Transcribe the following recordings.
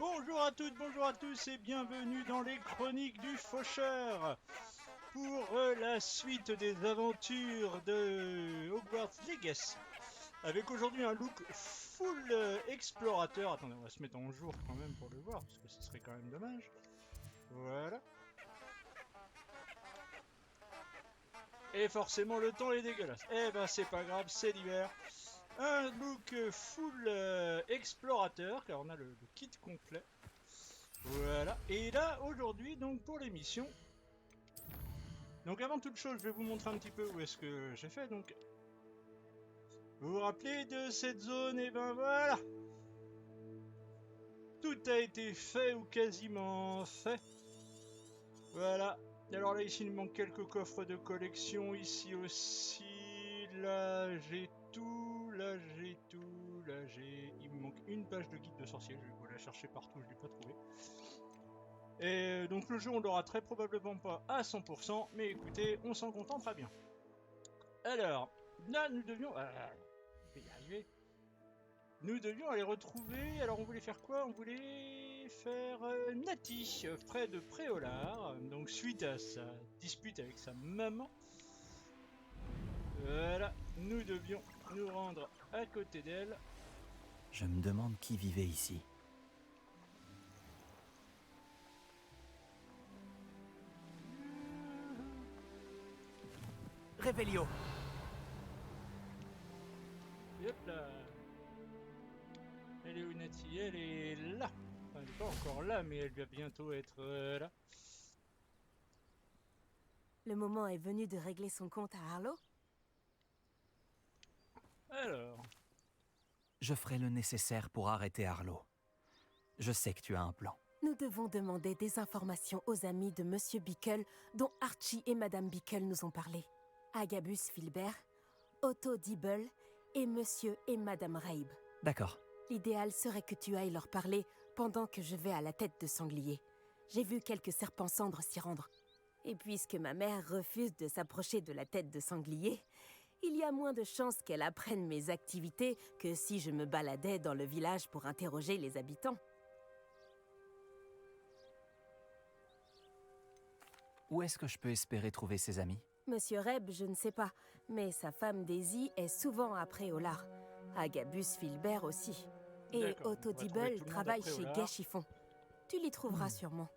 Bonjour à toutes, bonjour à tous et bienvenue dans les chroniques du faucheur pour la suite des aventures de Hogwarts Legacy avec aujourd'hui un look full explorateur. Attendez, on va se mettre en jour quand même pour le voir parce que ce serait quand même dommage. Voilà. Et forcément le temps est dégueulasse. Eh ben c'est pas grave, c'est l'hiver. Un look full explorateur car on a le kit complet. Voilà, et là aujourd'hui donc pour l'émission, donc avant toute chose je vais vous montrer un petit peu où est-ce que j'ai fait. Donc vous vous rappelez de cette zone, et ben voilà, tout a été fait ou quasiment fait. Voilà, alors là ici il me manque quelques coffres de collection, ici aussi, là j'ai tout, là j'ai tout, là j'ai... Il me manque une page de guide de sorcier, je vais vous la chercher partout, je l'ai pas trouvé. Et donc le jeu on l'aura très probablement pas à 100%, mais écoutez, on s'en contentera bien. Alors, là nous devions... je vais y arriver. Nous devions aller retrouver... Alors on voulait faire quoi? On voulait faire Nati, près de Préolard, donc suite à sa dispute avec sa maman. Voilà, nous devions nous rendre à côté d'elle. Je me demande qui vivait ici. Réveillon. Et hop là. Elle est où Nati? Elle est là. Enfin, elle n'est pas encore là, mais elle va bientôt être là. Le moment est venu de régler son compte à Harlow? Alors... Je ferai le nécessaire pour arrêter Harlow. Je sais que tu as un plan. Nous devons demander des informations aux amis de Monsieur Bickle, dont Archie et Madame Bickle nous ont parlé. Agabus Filbert, Otto Dibble et Monsieur et Madame Rabe. D'accord. L'idéal serait que tu ailles leur parler pendant que je vais à la tête de sanglier. J'ai vu quelques serpents cendres s'y rendre. Et puisque ma mère refuse de s'approcher de la tête de sanglier, il y a moins de chances qu'elle apprenne mes activités que si je me baladais dans le village pour interroger les habitants. Où est-ce que je peux espérer trouver ses amis? Monsieur Reb, je ne sais pas, mais sa femme Daisy est souvent à Préolard. Agabus Filbert aussi. Et D'accord, Otto on va trouver Dibble tout le monde travaille à chez Préolard. Gai Chiffon. Tu l'y trouveras sûrement.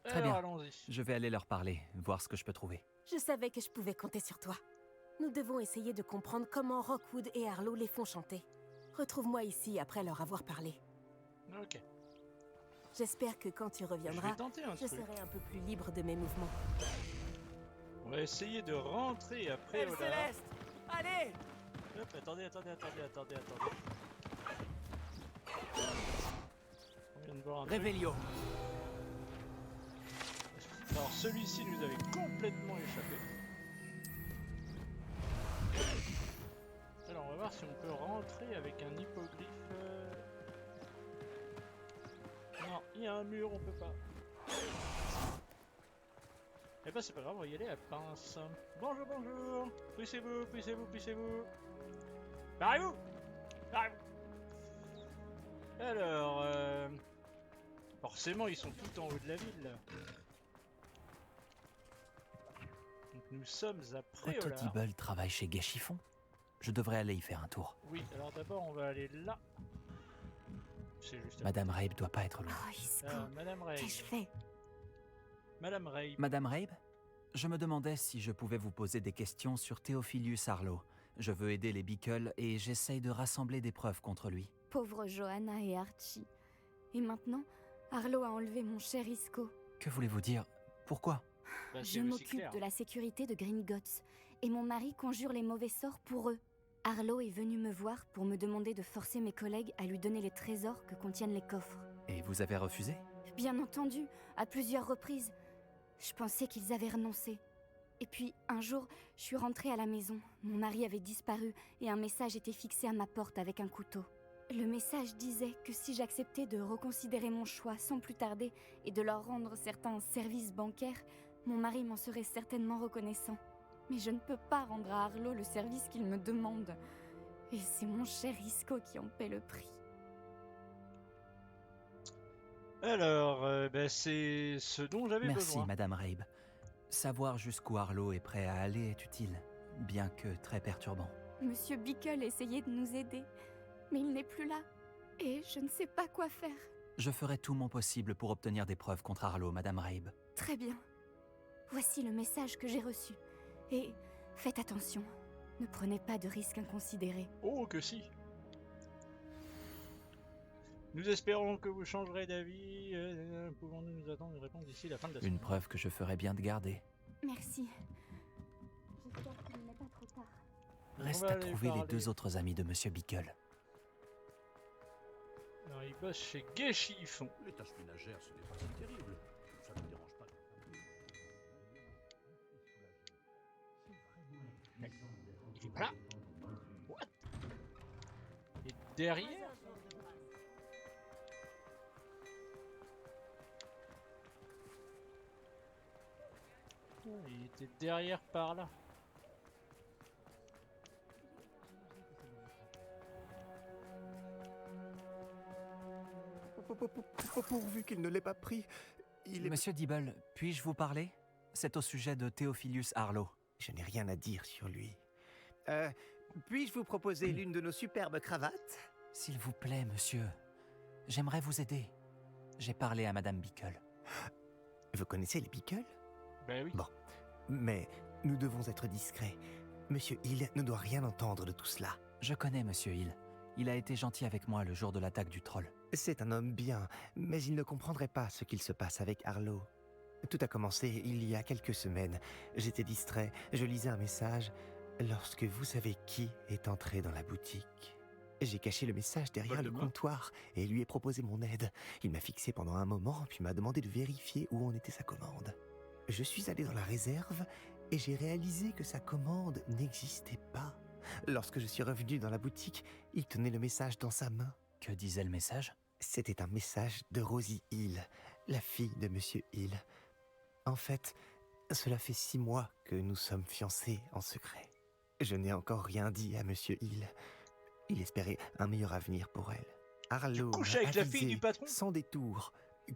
Très Alors bien. allons-y. Je vais aller leur parler, voir ce que je peux trouver. Je savais que je pouvais compter sur toi. Nous devons essayer de comprendre comment Rockwood et Harlow les font chanter. Retrouve-moi ici après leur avoir parlé. Ok. J'espère que quand tu Je reviendras, vais tenter un je truc. serai un peu plus libre de mes mouvements. On va essayer de rentrer après Elle Ola. Céleste! Allez! Hop, attendez. On vient de voir un truc. Réveillon. Alors celui-ci nous avait complètement échappé. Alors on va voir si on peut rentrer avec un hippogriffe. Non, il y a un mur, on peut pas. Eh ben c'est pas grave, on va y aller à pince. Bonjour. Poussez-vous. Barrez-vous. Alors, forcément ils sont tout en haut de la ville. Donc nous sommes à Otto Préolard. Dibble travaille chez Gai Chiffon. Je devrais aller y faire un tour. Oui, alors d'abord on va aller là. C'est juste à Madame Rabe doit pas être loin. Oh, Isco, Madame Rabe. qu'ai-je fait? Madame Rabe. Madame Rabe? Je me demandais si je pouvais vous poser des questions sur Theophilus Harlow. Je veux aider les Bickle et j'essaye de rassembler des preuves contre lui. Pauvre Johanna et Archie. Et maintenant, Harlow a enlevé mon cher Isco. Que voulez-vous dire? Pourquoi? Bah, Je c'est aussi m'occupe clair. de la sécurité de Gringotts, et mon mari conjure les mauvais sorts pour eux. Harlow est venu me voir pour me demander de forcer mes collègues à lui donner les trésors que contiennent les coffres. Et vous avez refusé? Bien entendu, à plusieurs reprises. Je pensais qu'ils avaient renoncé. Et puis, un jour, je suis rentrée à la maison. Mon mari avait disparu et un message était fixé à ma porte avec un couteau. Le message disait que si j'acceptais de reconsidérer mon choix sans plus tarder et de leur rendre certains services bancaires, mon mari m'en serait certainement reconnaissant. Mais je ne peux pas rendre à Harlow le service qu'il me demande. Et c'est mon cher Isco qui en paie le prix. Alors, ben, c'est ce dont j'avais Merci, besoin. Madame Rabe. Savoir jusqu'où Arlo est prêt à aller est utile, bien que très perturbant. Monsieur Bickle essayait de nous aider, mais il n'est plus là. Et je ne sais pas quoi faire. Je ferai tout mon possible pour obtenir des preuves contre Arlo, Madame Rabe. Très bien. Voici le message que j'ai reçu. Et faites attention. Ne prenez pas de risques inconsidérés. Oh, que si. Nous espérons que vous changerez d'avis. Pouvons-nous nous attendre une réponse d'ici la fin de la semaine? Une preuve que je ferai bien de garder. Merci. J'espère qu'il n'est pas trop tard. Reste va à aller trouver les parler. 2 autres amis de Monsieur Bickle. Alors, il bosse chez Gay Chiffon. Les tâches ménagères, ce n'est pas si terrible. Ça ne me dérange pas. Il est pas là. What? Et derrière? Il était derrière par là. Pourvu qu'il ne l'ait pas pris, il est... Monsieur Dibble, puis-je vous parler? C'est au sujet de Theophilus Arlo. Je n'ai rien à dire sur lui. Puis-je vous proposer l'une de nos superbes cravates? S'il vous plaît, monsieur. J'aimerais vous aider. J'ai parlé à Madame Bickle. Vous connaissez les Bickle? Ben oui. Bon, mais nous devons être discrets. Monsieur Hill ne doit rien entendre de tout cela. Je connais Monsieur Hill. Il a été gentil avec moi le jour de l'attaque du troll. C'est un homme bien, mais il ne comprendrait pas ce qu'il se passe avec Arlo. Tout a commencé il y a quelques semaines. J'étais distrait, je lisais un message, lorsque vous savez qui est entré dans la boutique. J'ai caché le message derrière le comptoir et lui ai proposé mon aide. Il m'a fixé pendant un moment, puis m'a demandé de vérifier où en était sa commande. Je suis allé dans la réserve et j'ai réalisé que sa commande n'existait pas. Lorsque je suis revenu dans la boutique, il tenait le message dans sa main. Que disait le message? C'était un message de Rosie Hill, la fille de Monsieur Hill. En fait, cela fait 6 mois que nous sommes fiancés en secret. Je n'ai encore rien dit à Monsieur Hill. Il espérait un meilleur avenir pour elle. Arlo couches m'a avec la avisé, fille du patron? sans détour,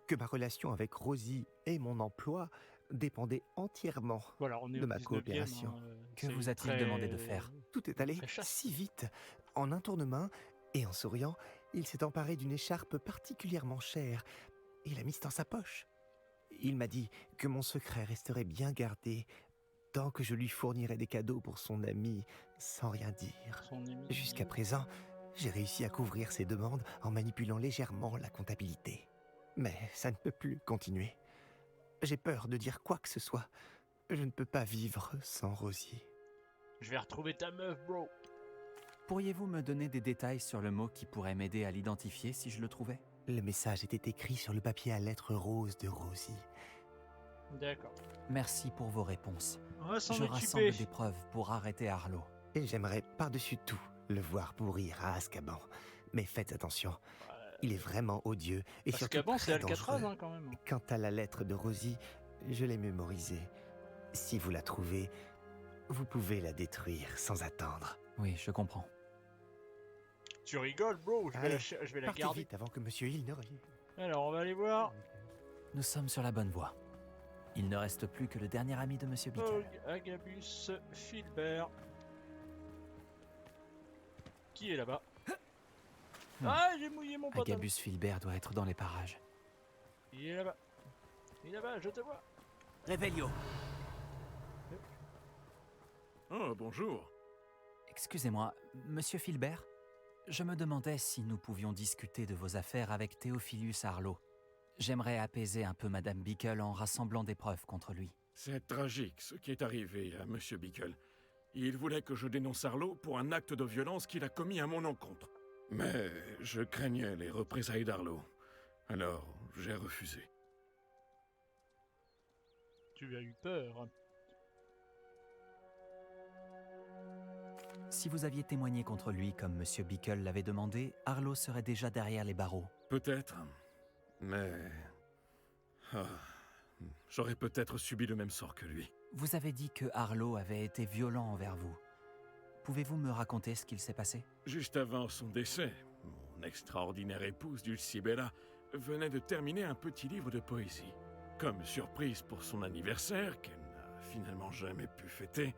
que ma relation avec Rosie et mon emploi dépendait entièrement Voilà, on est de au ma 19e, coopération. Que c'est vous a-t-il très- demandé de faire? Tout est allé Très chaste. si vite. En un tournement, et en souriant, il s'est emparé d'une écharpe particulièrement chère et l'a mise dans sa poche. Il m'a dit que mon secret resterait bien gardé tant que je lui fournirais des cadeaux pour son ami sans rien dire. Son ami. Jusqu'à présent, j'ai réussi à couvrir ses demandes en manipulant légèrement la comptabilité. Mais ça ne peut plus continuer. J'ai peur de dire quoi que ce soit. Je ne peux pas vivre sans Rosie. Je vais retrouver ta meuf, bro. Pourriez-vous me donner des détails sur le mot qui pourrait m'aider à l'identifier si je le trouvais? Le message était écrit sur le papier à lettres roses de Rosie. D'accord. Merci pour vos réponses. On va s'en Je occuper. rassemble des preuves pour arrêter Arlo. Et j'aimerais par-dessus tout le voir pourrir à Azkaban. Mais faites attention, il est vraiment odieux et Parce surtout qu'avant, c'est très Alcatraz, dangereux. hein, quand même. Quant à la lettre de Rosie, je l'ai mémorisée. Si vous la trouvez, vous pouvez la détruire sans attendre. Oui, je comprends. Tu rigoles, bro. Je vais Allez, je vais la Partez garder. vite avant que Monsieur Hill ne revienne. Alors, on va aller voir. Nous sommes sur la bonne voie. Il ne reste plus que le dernier ami de Monsieur Bickle. Og, Agabus, Filbert. Qui est là-bas? Ah, j'ai mouillé mon pantalon. Agabus Filbert doit être dans les parages. Il est là-bas. Il est là-bas, je te vois. Réveillon. Oh, bonjour. Excusez-moi, Monsieur Filbert? Je me demandais si nous pouvions discuter de vos affaires avec Theophilus Arlo. J'aimerais apaiser un peu Madame Bickle en rassemblant des preuves contre lui. C'est tragique ce qui est arrivé à Monsieur Bickle. Il voulait que je dénonce Arlo pour un acte de violence qu'il a commis à mon encontre. Mais je craignais les représailles d'Arlo. Alors, j'ai refusé. Tu as eu peur. Si vous aviez témoigné contre lui comme Monsieur Bickle l'avait demandé, Arlo serait déjà derrière les barreaux. Peut-être. Mais... ah, j'aurais peut-être subi le même sort que lui. Vous avez dit que Arlo avait été violent envers vous. Pouvez-vous me raconter ce qu'il s'est passé? Juste avant son décès, mon extraordinaire épouse Dulcibella venait de terminer un petit livre de poésie. Comme surprise pour son anniversaire, qu'elle n'a finalement jamais pu fêter,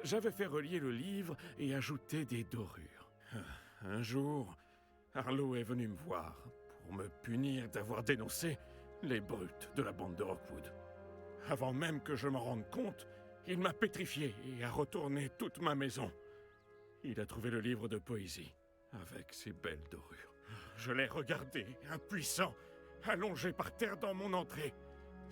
j'avais fait relier le livre et ajouter des dorures. Un jour, Arlo est venu me voir pour me punir d'avoir dénoncé les brutes de la bande de Rockwood. Avant même que je m'en rende compte, il m'a pétrifié et a retourné toute ma maison. Il a trouvé le livre de poésie, avec ses belles dorures. Je l'ai regardé, impuissant, allongé par terre dans mon entrée.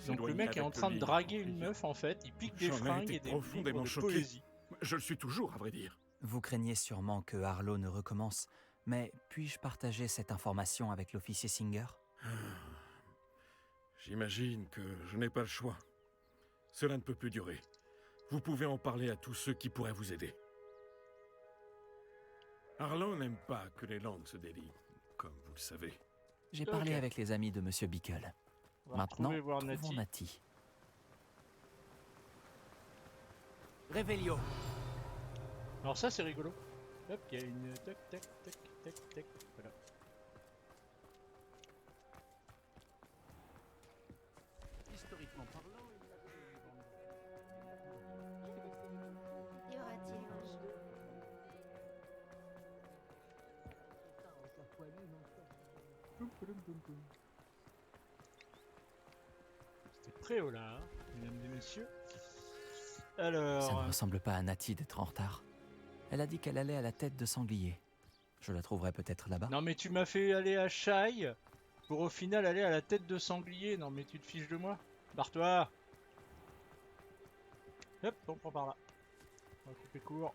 Donc le mec est en train de draguer une meuf en fait, il pique des J'en ai fringues été et des profondément livres de choqué. poésie. Je le suis toujours, à vrai dire. Vous craignez sûrement que Arlo ne recommence, mais puis-je partager cette information avec l'officier Singer? J'imagine que je n'ai pas le choix. Cela ne peut plus durer. Vous pouvez en parler à tous ceux qui pourraient vous aider. Arlo n'aime pas que les langues se délient, comme vous le savez. J'ai Ok. parlé avec les amis de Monsieur Bickle. On va Maintenant, retrouver voir trouvons Natty. Natty. Réveillon. Alors ça c'est rigolo. Hop, il y a une tac tac tac tac tac. Voilà. Historiquement parlant, Y aura-t-il un jour? C'était Préolard, mesdames et messieurs. Ça ne Alors, ressemble pas à Natty d'être en retard. Elle a dit qu'elle allait à la tête de sanglier. Je la trouverai peut-être là-bas. non mais tu m'as fait aller à Shai pour au final aller à la tête de sanglier. Non mais tu te fiches de moi. Barre-toi. Hop, on prend par là. On va couper court.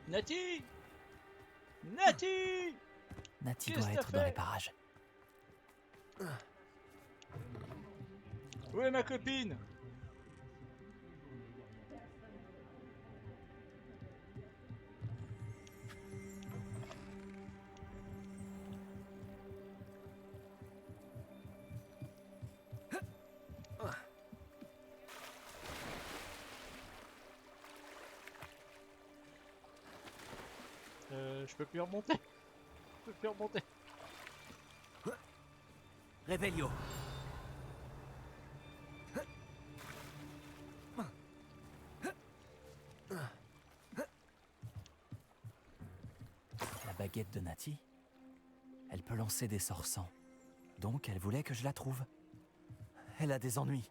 Natty Natty Natty Qu'est-ce doit que t'as être dans fait les parages. Où est ma copine? Je peux plus remonter. Je peux plus remonter. Réveillon. La baguette de Natty? Elle peut lancer des sorts sans. Donc elle voulait que je la trouve. Elle a des ennuis.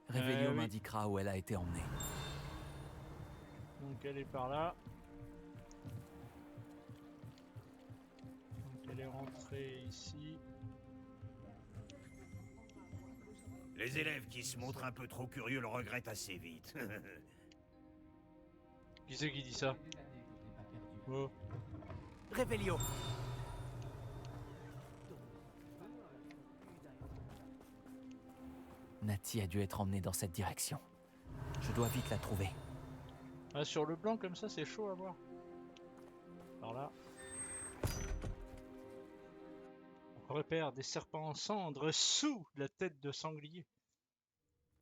Réveillon oui. m'indiquera où elle a été emmenée. Donc elle est par là. Donc elle est rentrée ici. les élèves qui se montrent un peu trop curieux le regrettent assez vite. Qui c'est qui dit ça? Oh. Réveillon. Natty a dû être emmenée dans cette direction. Je dois vite la trouver. Ah, sur le blanc comme ça, c'est chaud à voir. Par là. On repère des serpents en cendres sous la tête de sanglier.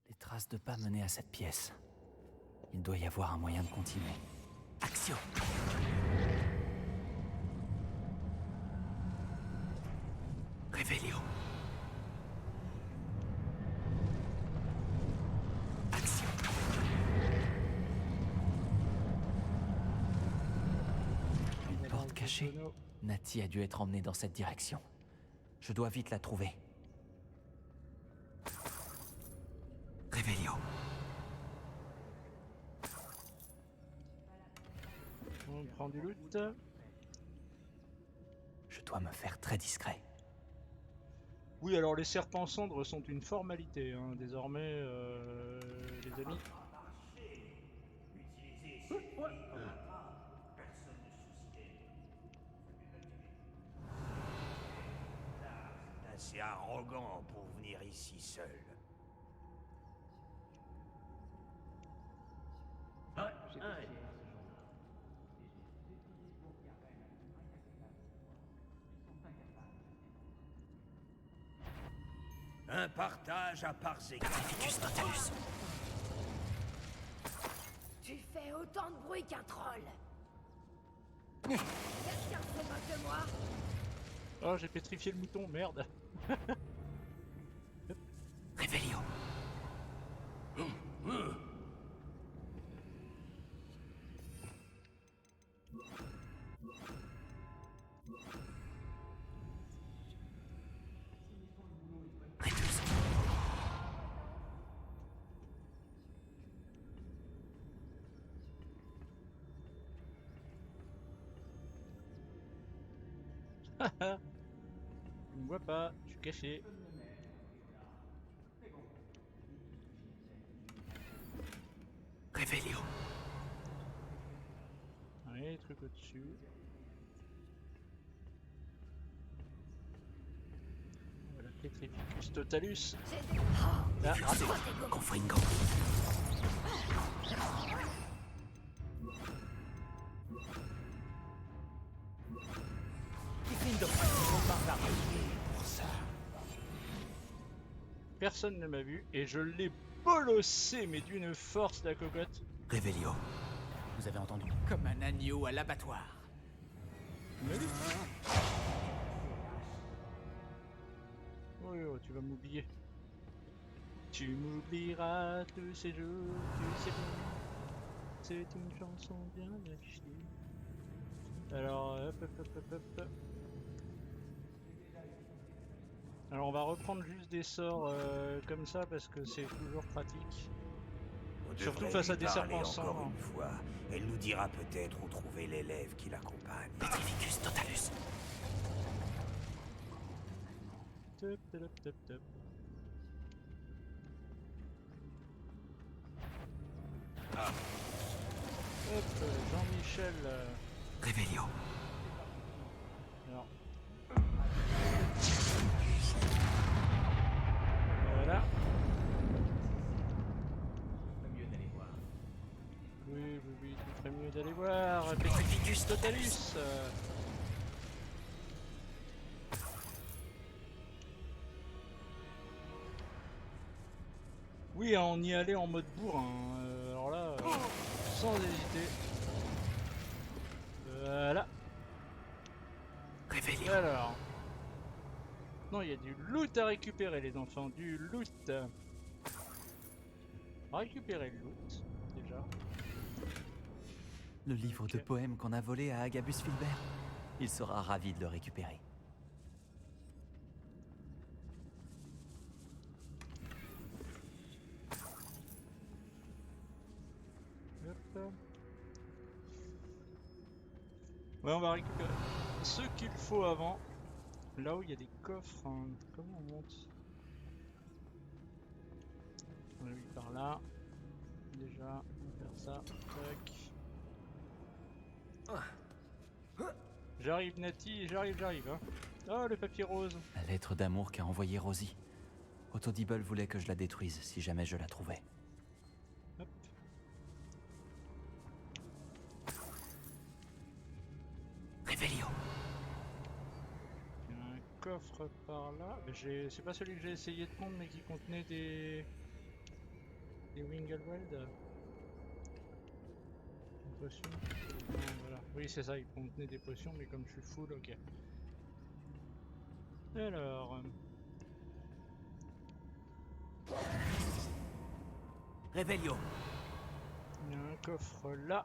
Les traces de pas menaient à cette pièce. Il doit y avoir un moyen de continuer. Action! Réveillon. Action. Une porte cachée. Natty a dû être emmenée dans cette direction. Je dois vite la trouver. Réveillon. On prend du loot. Je dois me faire très discret. Oui, alors les serpents cendres sont une formalité, hein, désormais, les amis. Assez arrogant pour venir ici seul. Un partage à parts égales. Tu fais autant de bruit qu'un troll. Quelqu'un se moque de moi. Oh, j'ai pétrifié le mouton, merde. Réveillio. Répulsion. Tu me vois pas, je suis caché. Réveillio. Ouais, truc au-dessus. Voilà, Petrificus totalus. Ah, raté. Confringo. Personne ne m'a vu et je l'ai bolossé, mais d'une force la cocotte. Réveillio. Vous avez entendu? Comme un agneau à l'abattoir. Tu m'as vu? Oh, oh, tu vas m'oublier. Tu m'oublieras tous ces jours, tu sais bien. C'est une chanson bien lâchée. Alors, hop, hop, hop, hop, hop. Alors, on va reprendre juste des sorts comme ça parce que c'est toujours pratique. On Surtout devrait face à lui des parler serpents sans encore dents. une fois. Elle nous dira peut-être où trouver l'élève qui l'accompagne. Petrificus totalus. Top, top, top, top. Hop, Jean-Michel. Réveillio. Alors. Voilà. Oui, tu ferais mieux d'aller voir. Petrificus totalus. Oui, on y allait en mode bourrin. Alors là, sans hésiter. Voilà. Réveillio. Alors. Non, il y a du loot à récupérer, les enfants. Du loot. On va récupérer le loot, déjà. Le livre de Ok. poèmes qu'on a volé à Agabus Filbert. Il sera ravi de le récupérer. Hop. Ouais, on va récupérer ce qu'il faut avant. Là où il y a des coffres. Hein. Comment on monte? Oui, par là. Déjà, on va faire ça. Tac. J'arrive, Nati, j'arrive. Hein. Oh, le papier rose. La lettre d'amour qu'a envoyée Rosie. Autodibble voulait que je la détruise si jamais je la trouvais. Hop. Réveillio. Il y a un coffre par là. C'est pas celui que j'ai essayé de prendre, mais qui contenait des Wingelwald. Une potion. Non, voilà. Oui, c'est ça, il contenait des potions, mais comme je suis full, ok. Alors. Réveillio. Il y a un coffre là.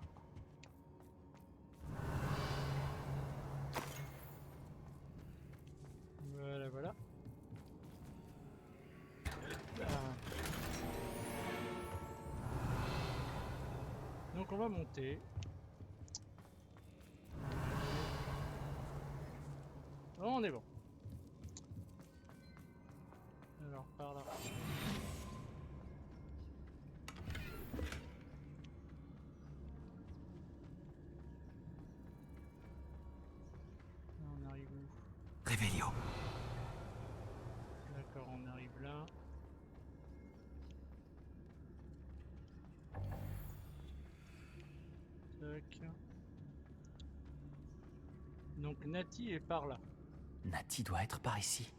Voilà. Là. Donc on va monter. Oh, on est bon. Alors par là. On arrive où? Réveillio. D'accord, on arrive là. Tac. Donc Nati est par là. Nati doit être par ici.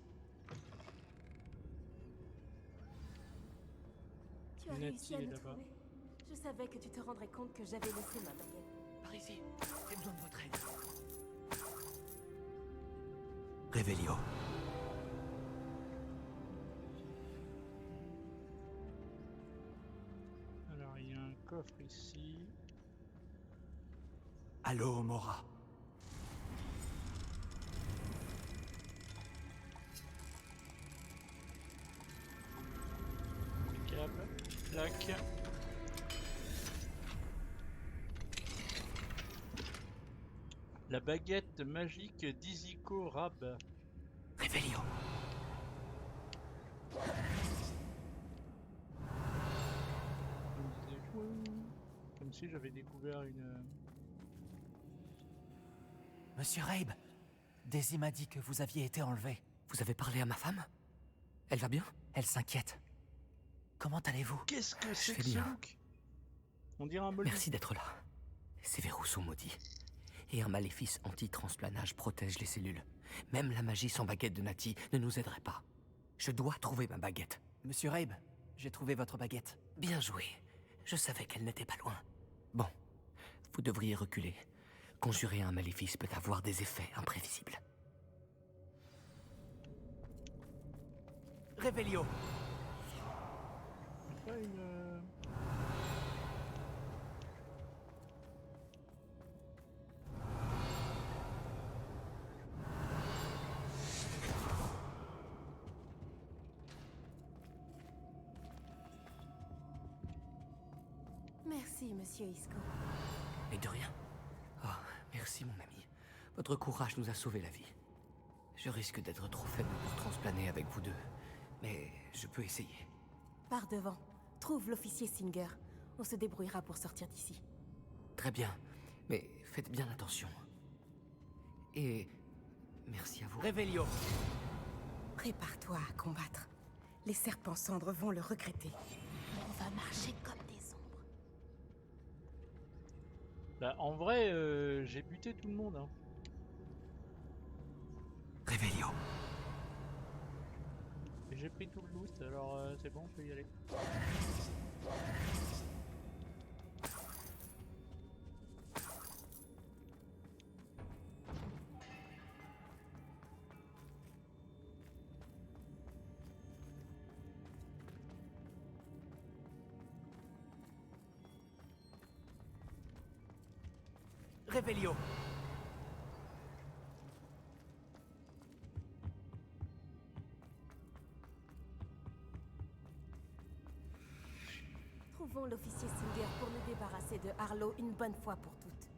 Tu as Nati réussi à est me là-bas. trouver. Je savais que tu te rendrais compte que j'avais laissé ma baguette. Par ici. J'ai besoin de votre aide. Revelio. Alors, il y a un coffre ici. Allô, Mora. Câble. Tac. La baguette magique d'Iziko Rab. Revelio. Comme si j'avais découvert une... Monsieur Rabe, Daisy m'a dit que vous aviez été enlevé. Vous avez parlé à ma femme? Elle va bien? Elle s'inquiète. Comment allez-vous? Qu'est-ce que c'est fais que ce bien. look? On dirait un moldu. Merci d'être là. Ces verrous sont maudits. Et un maléfice anti-transplanage protège les cellules. Même la magie sans baguette de Nati ne nous aiderait pas. Je dois trouver ma baguette. Monsieur Rabe, j'ai trouvé votre baguette. Bien joué. Je savais qu'elle n'était pas loin. Bon, vous devriez reculer. Conjurer un maléfice peut avoir des effets imprévisibles. Revelio. Pas une... Merci, monsieur Isco. Et de rien. Oh, merci mon ami. Votre courage nous a sauvé la vie. Je risque d'être trop faible pour transplaner avec vous deux. Mais je peux essayer. Pars devant. Trouve l'officier Singer. On se débrouillera pour sortir d'ici. Très bien. Mais faites bien attention. Et merci à vous. Revelio. Prépare-toi à combattre. Les serpents cendres vont le regretter. On va marcher comme des ombres. Bah, en vrai, j'ai buté tout le monde. Hein. Revelio. Et j'ai pris tout le loot, alors c'est bon, on peut y aller. Revelio. Trouvons l'officier Singer pour nous débarrasser de Harlow une bonne fois pour toutes.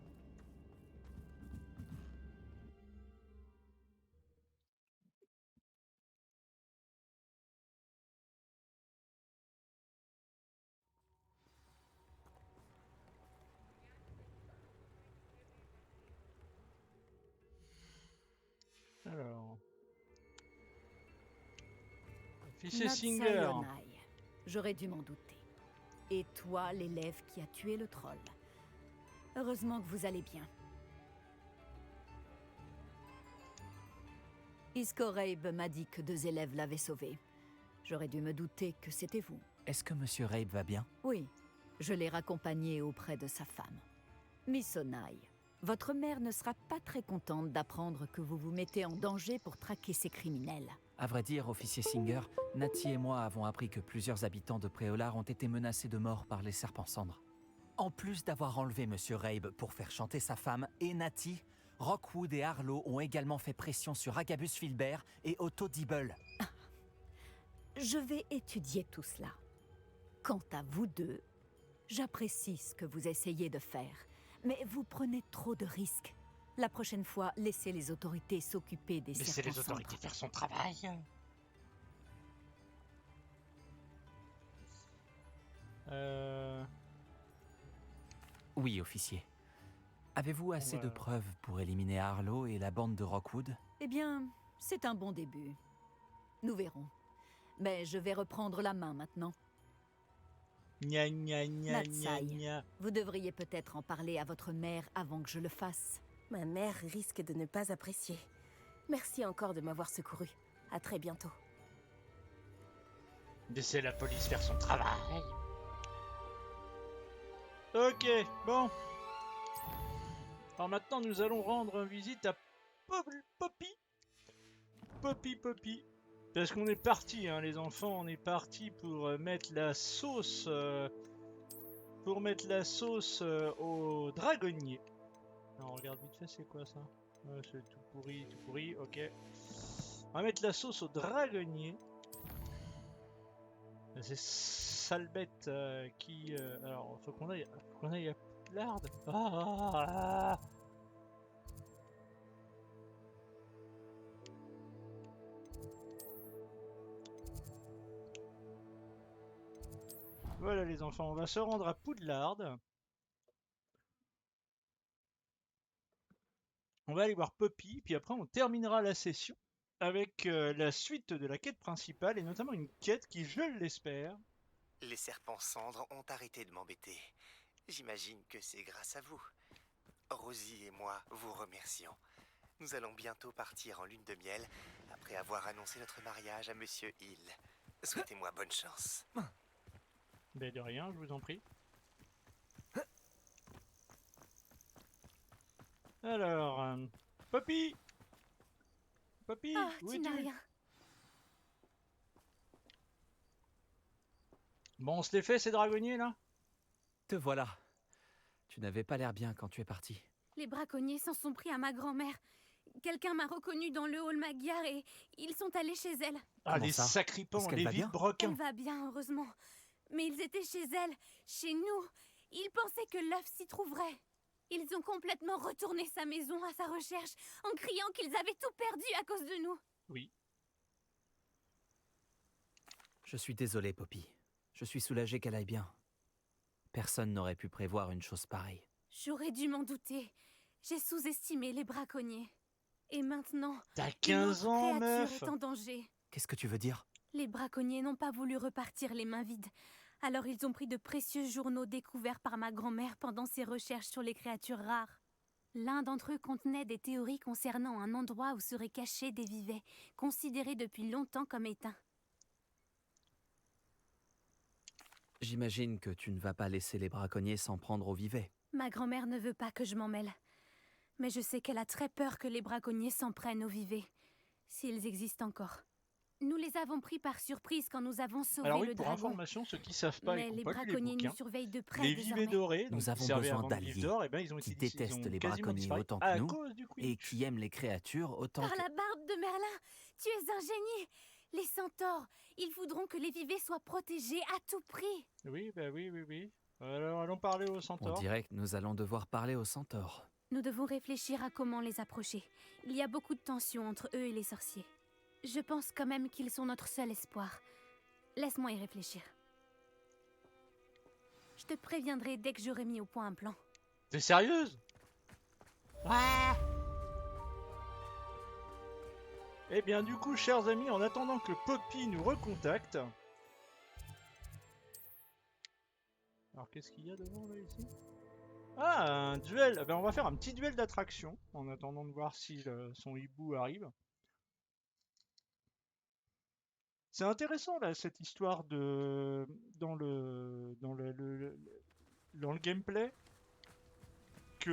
Alors... Officier Not Singer. Sayonai. J'aurais dû m'en douter. Et toi, l'élève qui a tué le troll. Heureusement que vous allez bien. Isco Rabe m'a dit que 2 élèves l'avaient sauvé. J'aurais dû me douter que c'était vous. Est-ce que Monsieur Rabe va bien? Oui, je l'ai raccompagné auprès de sa femme. Miss Onai, votre mère ne sera pas très contente d'apprendre que vous vous mettez en danger pour traquer ces criminels. À vrai dire, officier Singer, Nati et moi avons appris que plusieurs habitants de Préolard ont été menacés de mort par les serpents cendres. En plus d'avoir enlevé Monsieur Rabe pour faire chanter sa femme et Nati, Rockwood et Harlow ont également fait pression sur Agabus Filbert et Otto Dibble. Je vais étudier tout cela. Quant à vous deux, j'apprécie ce que vous essayez de faire, mais vous prenez trop de risques. La prochaine fois, laissez les autorités s'occuper des Laissez serpents les autorités cendres. faire son travail. Oui, officier. Avez-vous assez de preuves pour éliminer Harlow et la bande de Rockwood? Eh bien, c'est un bon début. Nous verrons. Mais je vais reprendre la main maintenant. Gna gna gna gna Natsai, gna. vous devriez peut-être en parler à votre mère avant que je le fasse. Ma mère risque de ne pas apprécier. Merci encore de m'avoir secouru. À très bientôt. Laissez la police faire son travail. Ok, bon. Alors maintenant, nous allons rendre visite à Poppy. Poppy. Parce qu'on est parti, hein, les enfants, on est parti pour mettre la sauce... au dragonnier. Alors, regarde vite fait, c'est quoi ça? Ouais, c'est tout pourri, ok. On va mettre la sauce au dragonnier. Ces sales bêtes qui... alors, faut qu'on aille à Poudlard. Ah. Voilà les enfants, on va se rendre à Poudlard. On va aller voir Poppy, puis après on terminera la session avec la suite de la quête principale, et notamment une quête qui, je l'espère... Les serpents cendres ont arrêté de m'embêter. J'imagine que c'est grâce à vous. Rosie et moi vous remercions. Nous allons bientôt partir en lune de miel, après avoir annoncé notre mariage à Monsieur Hill. Souhaitez-moi bonne chance. Ben de rien, je vous en prie. Alors, Poppy, Ah, où tu n'as es-tu? rien. Bon, on se les fait ces dragonniers là? Te voilà. Tu n'avais pas l'air bien quand tu es parti. Les braconniers s'en sont pris à ma grand-mère. Quelqu'un m'a reconnu dans le hall Magyar et ils sont allés chez elle. Ah, Comment les ça? sacripants, Est-ce qu'elle les va bien? Elle vilebrequins. va bien, heureusement. Mais ils étaient chez elle, chez nous. Ils pensaient que l'œuf s'y trouverait. Ils ont complètement retourné sa maison à sa recherche en criant qu'ils avaient tout perdu à cause de nous. Oui. Je suis désolé, Poppy. Je suis soulagé qu'elle aille bien. Personne n'aurait pu prévoir une chose pareille. J'aurais dû m'en douter. J'ai sous-estimé les braconniers. Et maintenant, T'as une 15 autre ans, créature meuf. est en danger. Qu'est-ce que tu veux dire? Les braconniers n'ont pas voulu repartir les mains vides. Alors ils ont pris de précieux journaux découverts par ma grand-mère pendant ses recherches sur les créatures rares. L'un d'entre eux contenait des théories concernant un endroit où seraient cachés des vivets, considérés depuis longtemps comme éteints. J'imagine que tu ne vas pas laisser les braconniers s'en prendre au vivet. Ma grand-mère ne veut pas que je m'en mêle. Mais je sais qu'elle a très peur que les braconniers s'en prennent aux vivets, s'ils existent encore. Nous les avons pris par surprise quand nous avons sauvé Alors oui, le pour dragon. information, ceux qui savent pas et Mais qui les n'ont pas lu les braconniers nous bouquins, surveillent de près les désormais. vivets dorés, donc Nous qui avons servaient besoin avant le d'alliés livre d'or, eh ben, ils ont qui été détestent ils ont les quasiment braconniers disparu autant que à nous cause du Quidditch. et qui aiment les créatures autant Par que... la barbe de Merlin, tu es un génie. Les centaures, ils voudront que les vivets soient protégés à tout prix. Oui, bah oui. Alors allons parler aux On centaures. dirait que nous allons devoir parler aux centaures. Nous devons réfléchir à comment les approcher. Il y a beaucoup de tension entre eux et les sorciers. Je pense quand même qu'ils sont notre seul espoir. Laisse-moi y réfléchir. Je te préviendrai dès que j'aurai mis au point un plan. T'es sérieuse? Ah! Eh bien du coup, chers amis, en attendant que Poppy nous recontacte... Alors qu'est-ce qu'il y a devant là ici? Ah, un duel. Ben, on va faire un petit duel d'attraction en attendant de voir si son hibou arrive. C'est intéressant là cette histoire de dans le gameplay que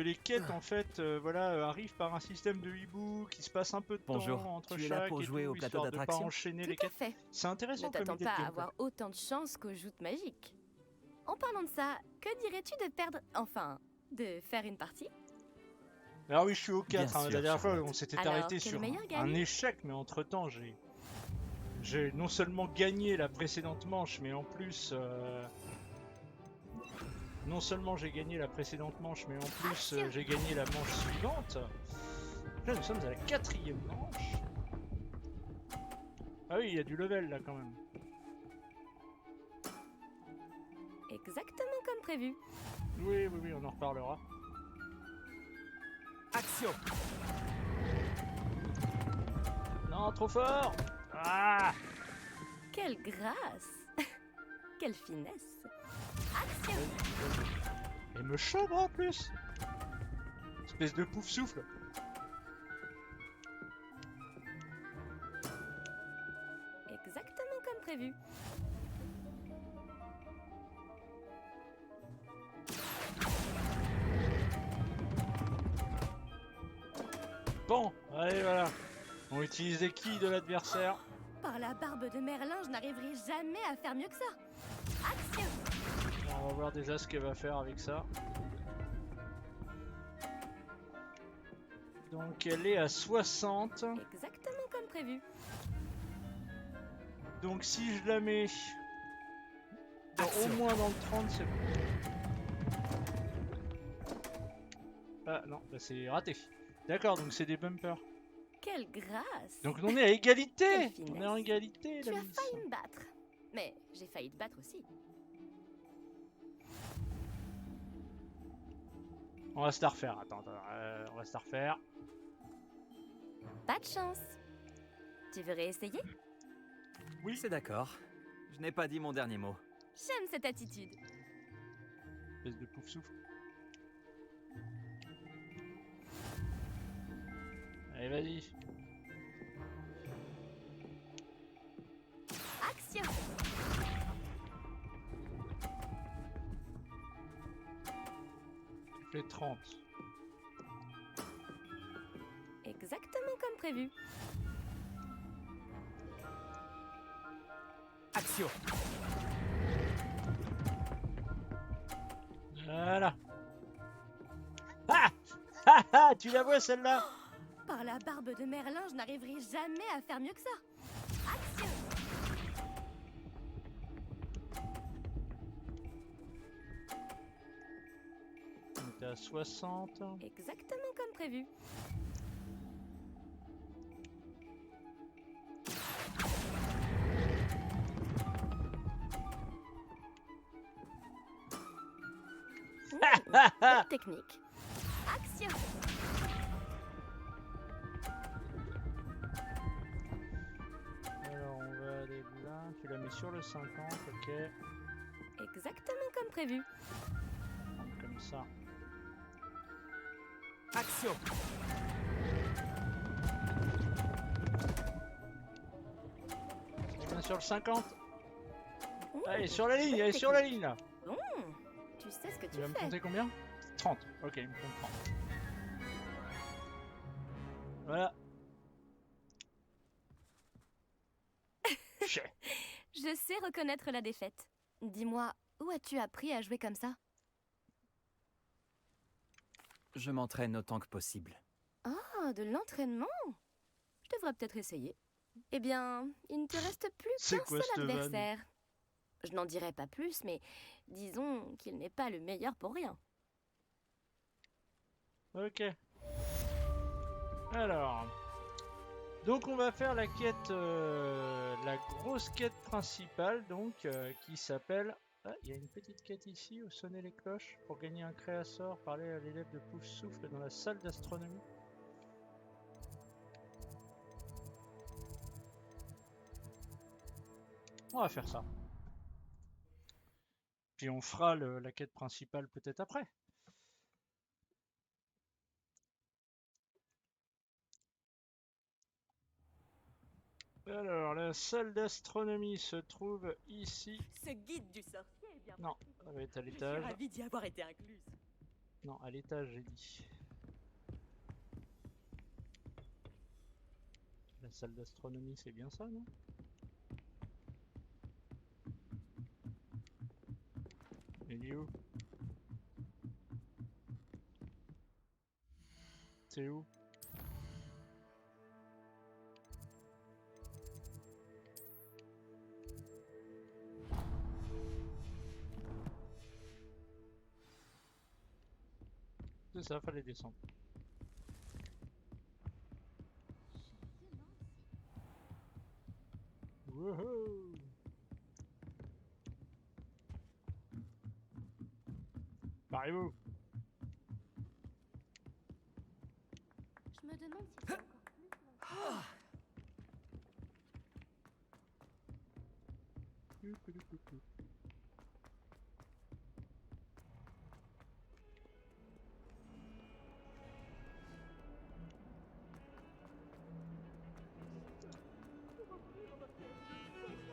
les quêtes en fait voilà arrivent par un système de hibou qui se passe un peu de Bonjour, temps entre tu es là chaque pour et jouer tout, au plateau histoire de pas d'attraction? enchaîner Tout les à quêtes. fait. C'est intéressant Ne comme t'attends idée de pas à gameplay. avoir autant de chance qu'aux joutes magiques. En parlant de ça, que dirais-tu de perdre... Enfin, de faire une partie? Alors oui, je suis au 4. Bien sûr, La dernière fois, Charlotte. on s'était Alors, arrêté que le sur meilleur un gagne. échec, mais entre-temps, j'ai non seulement gagné la précédente manche, mais en plus... non seulement j'ai gagné la précédente manche, mais en plus j'ai gagné la manche suivante. Là, nous sommes à la 4e manche. Ah oui, il y a du level là quand même. Exactement comme prévu. Oui, on en reparlera. Action! Non, trop fort! Ah! Quelle grâce. Quelle finesse. Action. Elle me chambre en plus! Espèce de pouf souffle! Exactement comme prévu. Pan. Allez, voilà. On utilise les quilles de l'adversaire. Par la barbe de Merlin, je n'arriverai jamais à faire mieux que ça. Action! On va voir déjà ce qu'elle va faire avec ça. Donc elle est à 60. Exactement comme prévu. Donc si je la mets au moins dans le 30, c'est bon. Ah non, bah c'est raté. D'accord, donc c'est des bumpers. Quelle grâce! Donc on est à égalité. Quelle finesse. On est en égalité, Tu la as miss. failli me battre. Mais j'ai failli te battre aussi. On va se la refaire. Attends, on va se la refaire. Pas de chance. Tu veux réessayer? Oui, c'est d'accord. Je n'ai pas dit mon dernier mot. J'aime cette attitude. Espèce de pouf souffle. Allez, vas-y. Action! Tu fais 30. Exactement comme prévu. Action. Voilà. Ah ah ah, tu la vois celle-là? Par la barbe de Merlin, je n'arriverai jamais à faire mieux que ça. Action! On était à 60. Exactement comme prévu. Bonne technique. Action! Alors on va aller là. Tu la mets sur le 50, ok. Exactement comme prévu. Comme ça. Action. Tu viens sur le 50. Ouh, Allez, sur la ligne, bonne elle est sur la technique. ligne là. Bon, tu sais ce que Tu tu vas me fais. compter combien? 30. Ok, il me compte 30. Voilà. Chais. Je sais reconnaître la défaite. Dis-moi, où as-tu appris à jouer comme ça? Je m'entraîne autant que possible. Ah, de l'entraînement? Je devrais peut-être essayer. Eh bien, il ne te reste plus C'est qu'un quoi seul cette vanne? adversaire. Je n'en dirai pas plus, mais disons qu'il n'est pas le meilleur pour rien. Ok. Alors. Donc on va faire la quête, la grosse quête principale, donc, qui s'appelle... Ah, il y a une petite quête ici, où sonner les cloches, pour gagner un créasort, parler à l'élève de Pouf Souffle dans la salle d'astronomie. On va faire ça. Puis on fera la quête principale peut-être après. Alors, la salle d'astronomie se trouve ici. Ce guide du sorcier est bien. Non, ça va être à Je suis l'étage. ravie d'y avoir été incluse. Non, à l'étage, j'ai dit. La salle d'astronomie, c'est bien ça, non? Il est où? C'est où? C'est ça, fallait descendre. Wouhou! Parlez-vous! Je me demande si c'est encore plus.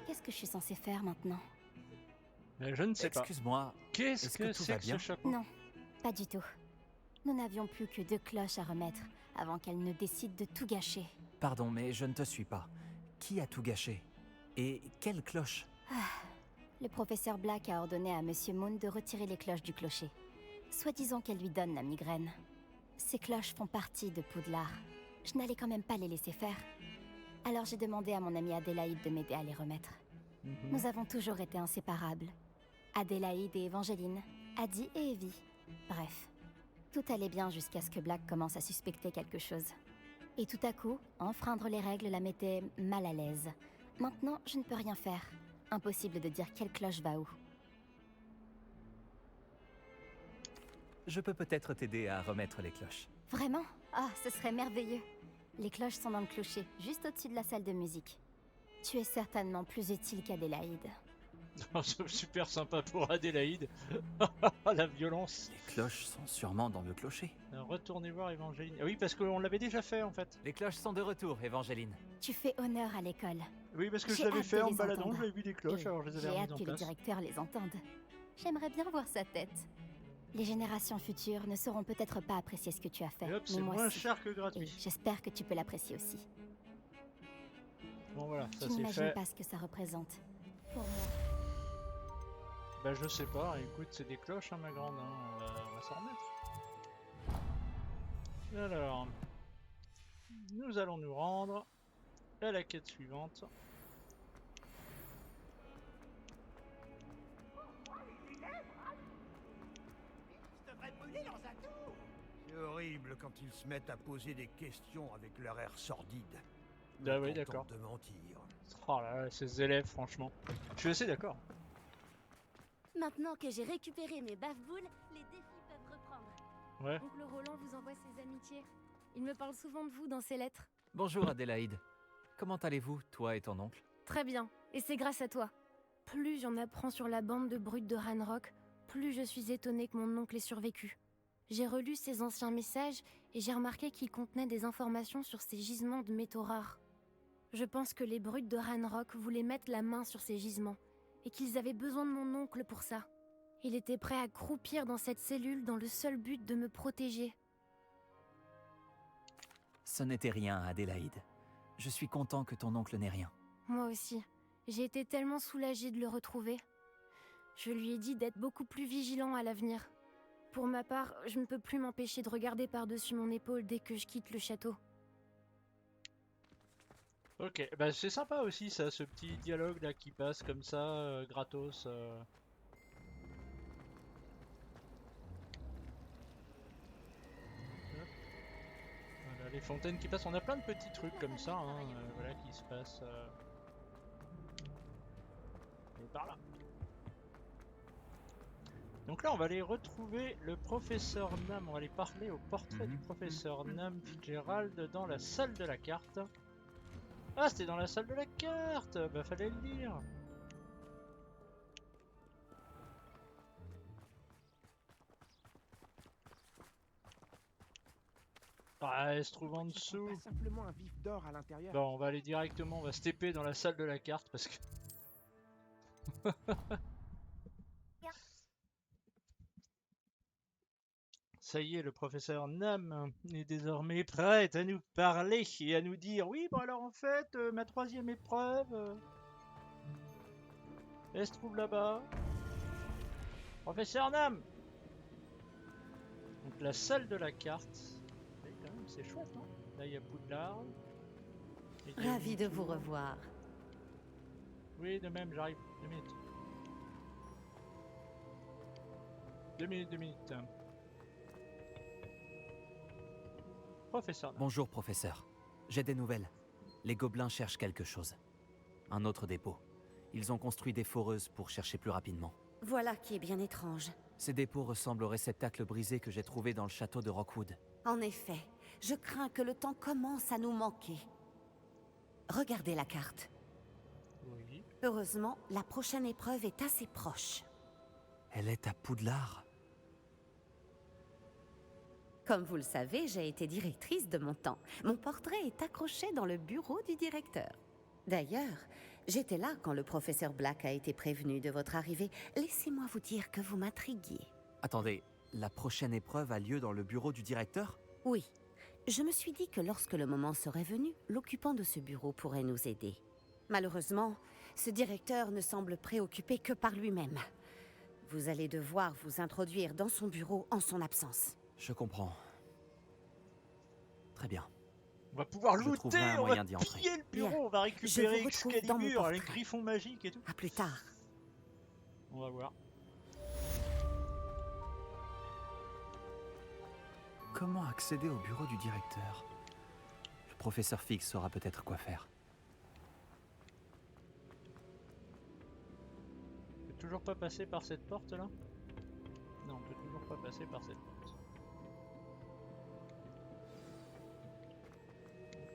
Qu'est-ce que je suis censée faire maintenant? Je ne sais pas. Excuse-moi, Qu'est-ce est-ce que que tout c'est va que bien? ce chapeau? Non, pas du tout. Nous n'avions plus que 2 cloches à remettre avant qu'elle ne décide de tout gâcher. Pardon, mais je ne te suis pas. Qui a tout gâché? Et quelle cloche? Le professeur Black a ordonné à Monsieur Moon de retirer les cloches du clocher. Soi-disant qu'elle lui donne la migraine. Ces cloches font partie de Poudlard. Je n'allais quand même pas les laisser faire. Alors j'ai demandé à mon amie Adélaïde de m'aider à les remettre. Nous avons toujours été inséparables. Adélaïde et Evangeline, Adi et Evie. Bref, tout allait bien jusqu'à ce que Black commence à suspecter quelque chose. Et tout à coup, enfreindre les règles la mettait mal à l'aise. Maintenant, je ne peux rien faire. Impossible de dire quelle cloche va où. Je peux peut-être t'aider à remettre les cloches. Vraiment? Ah, ce serait merveilleux. Les cloches sont dans le clocher, juste au-dessus de la salle de musique. Tu es certainement plus utile qu'Adélaïde. C'est super sympa pour Adélaïde. La violence. Les cloches sont sûrement dans le clocher. Retournez voir Evangeline. Ah oui, parce qu'on l'avait déjà fait en fait. Les cloches sont de retour, Evangeline. Tu fais honneur à l'école. Oui, parce que je J'ai l'avais hâte fait de en les baladant, entendre. j'avais vu des cloches, Et alors je les avais j'ai remises hâte en que le place. directeur les entende. J'aimerais bien voir sa tête. Les générations futures ne sauront peut-être pas apprécier ce que tu as fait, Et hop, mais c'est moi moins si. cher que Et gratuit. j'espère que tu peux l'apprécier aussi. Bon voilà, ça Tu c'est n'imagines fait. pas ce que ça représente. Pour moi. Bah je sais pas, écoute, c'est des cloches hein ma grande, hein. On va s'en remettre. Alors, nous allons nous rendre à la quête suivante. C'est horrible quand ils se mettent à poser des questions avec leur air sordide. Ah oui, Me tentant d'accord. de mentir. Oh là là, ces élèves, franchement. Je suis assez d'accord. Maintenant que j'ai récupéré mes baffe-boules, les défis peuvent reprendre. Ouais. Oncle Roland vous envoie ses amitiés. Il me parle souvent de vous dans ses lettres. Bonjour Adélaïde. Comment allez-vous, toi et ton oncle? Très bien, et c'est grâce à toi. Plus j'en apprends sur la bande de brutes de Ranrock, plus je suis étonnée que mon oncle ait survécu. J'ai relu ses anciens messages et j'ai remarqué qu'ils contenaient des informations sur ces gisements de métaux rares. Je pense que les brutes de Ranrock voulaient mettre la main sur ces gisements et qu'ils avaient besoin de mon oncle pour ça. Il était prêt à croupir dans cette cellule dans le seul but de me protéger. Ce n'était rien, Adélaïde. Je suis content que ton oncle n'ait rien. Moi aussi. J'ai été tellement soulagée de le retrouver. Je lui ai dit d'être beaucoup plus vigilant à l'avenir. Pour ma part, je ne peux plus m'empêcher de regarder par-dessus mon épaule dès que je quitte le château. Ok, bah c'est sympa aussi ça, ce petit dialogue là qui passe comme ça, gratos. Hop. Voilà, les fontaines qui passent, on a plein de petits trucs comme ça, hein, voilà, qui se passent. Et par là. Donc là, on va aller retrouver le professeur Nam, on va aller parler au portrait du professeur Nam Fitzgerald dans la salle de la carte. Ah, c'était dans la salle de la carte! Bah, fallait le dire! Ah, elle se trouve en dessous. Pas simplement un vif d'or à l'intérieur. Bon, on va aller directement, on va se TP dans la salle de la carte parce que. Ça y est, le professeur Nam est désormais prêt à nous parler et à nous dire oui, bon alors en fait, ma troisième épreuve, elle se trouve là-bas. Professeur Nam. Donc la salle de la carte. Et quand même, c'est chouette, hein. Là, il y a Poudlard. Et il y a Ravi de Wintour. vous revoir. Oui, de même, j'arrive. 2 minutes. 2 minutes, 2 minutes. Professeur Nam. Bonjour, professeur. J'ai des nouvelles. Les gobelins cherchent quelque chose. Un autre dépôt. Ils ont construit des foreuses pour chercher plus rapidement. Voilà qui est bien étrange. Ces dépôts ressemblent au réceptacle brisé que j'ai trouvé dans le château de Rockwood. En effet, je crains que le temps commence à nous manquer. Regardez la carte. Oui. Heureusement, la prochaine épreuve est assez proche. Elle est à Poudlard. Comme vous le savez, j'ai été directrice de mon temps. Mon portrait est accroché dans le bureau du directeur. D'ailleurs, j'étais là quand le professeur Black a été prévenu de votre arrivée. Laissez-moi vous dire que vous m'intriguiez. Attendez, la prochaine épreuve a lieu dans le bureau du directeur? Oui, Je me suis dit que lorsque le moment serait venu, l'occupant de ce bureau pourrait nous aider. Malheureusement, ce directeur ne semble préoccupé que par lui-même. Vous allez devoir vous introduire dans son bureau en son absence. Je comprends. Très bien. On va pouvoir Je trouverai looter, un on va moyen d'y entrer. piller le bureau, Bien. on va Je récupérer vous retrouve dans mon Excalibur, les portrait. griffons magiques et tout. À plus tard. On va voir. Comment accéder au bureau du directeur? Le professeur Fig saura peut-être quoi faire. On peut toujours pas passer par cette porte là? Non, on peut toujours pas passer par cette porte.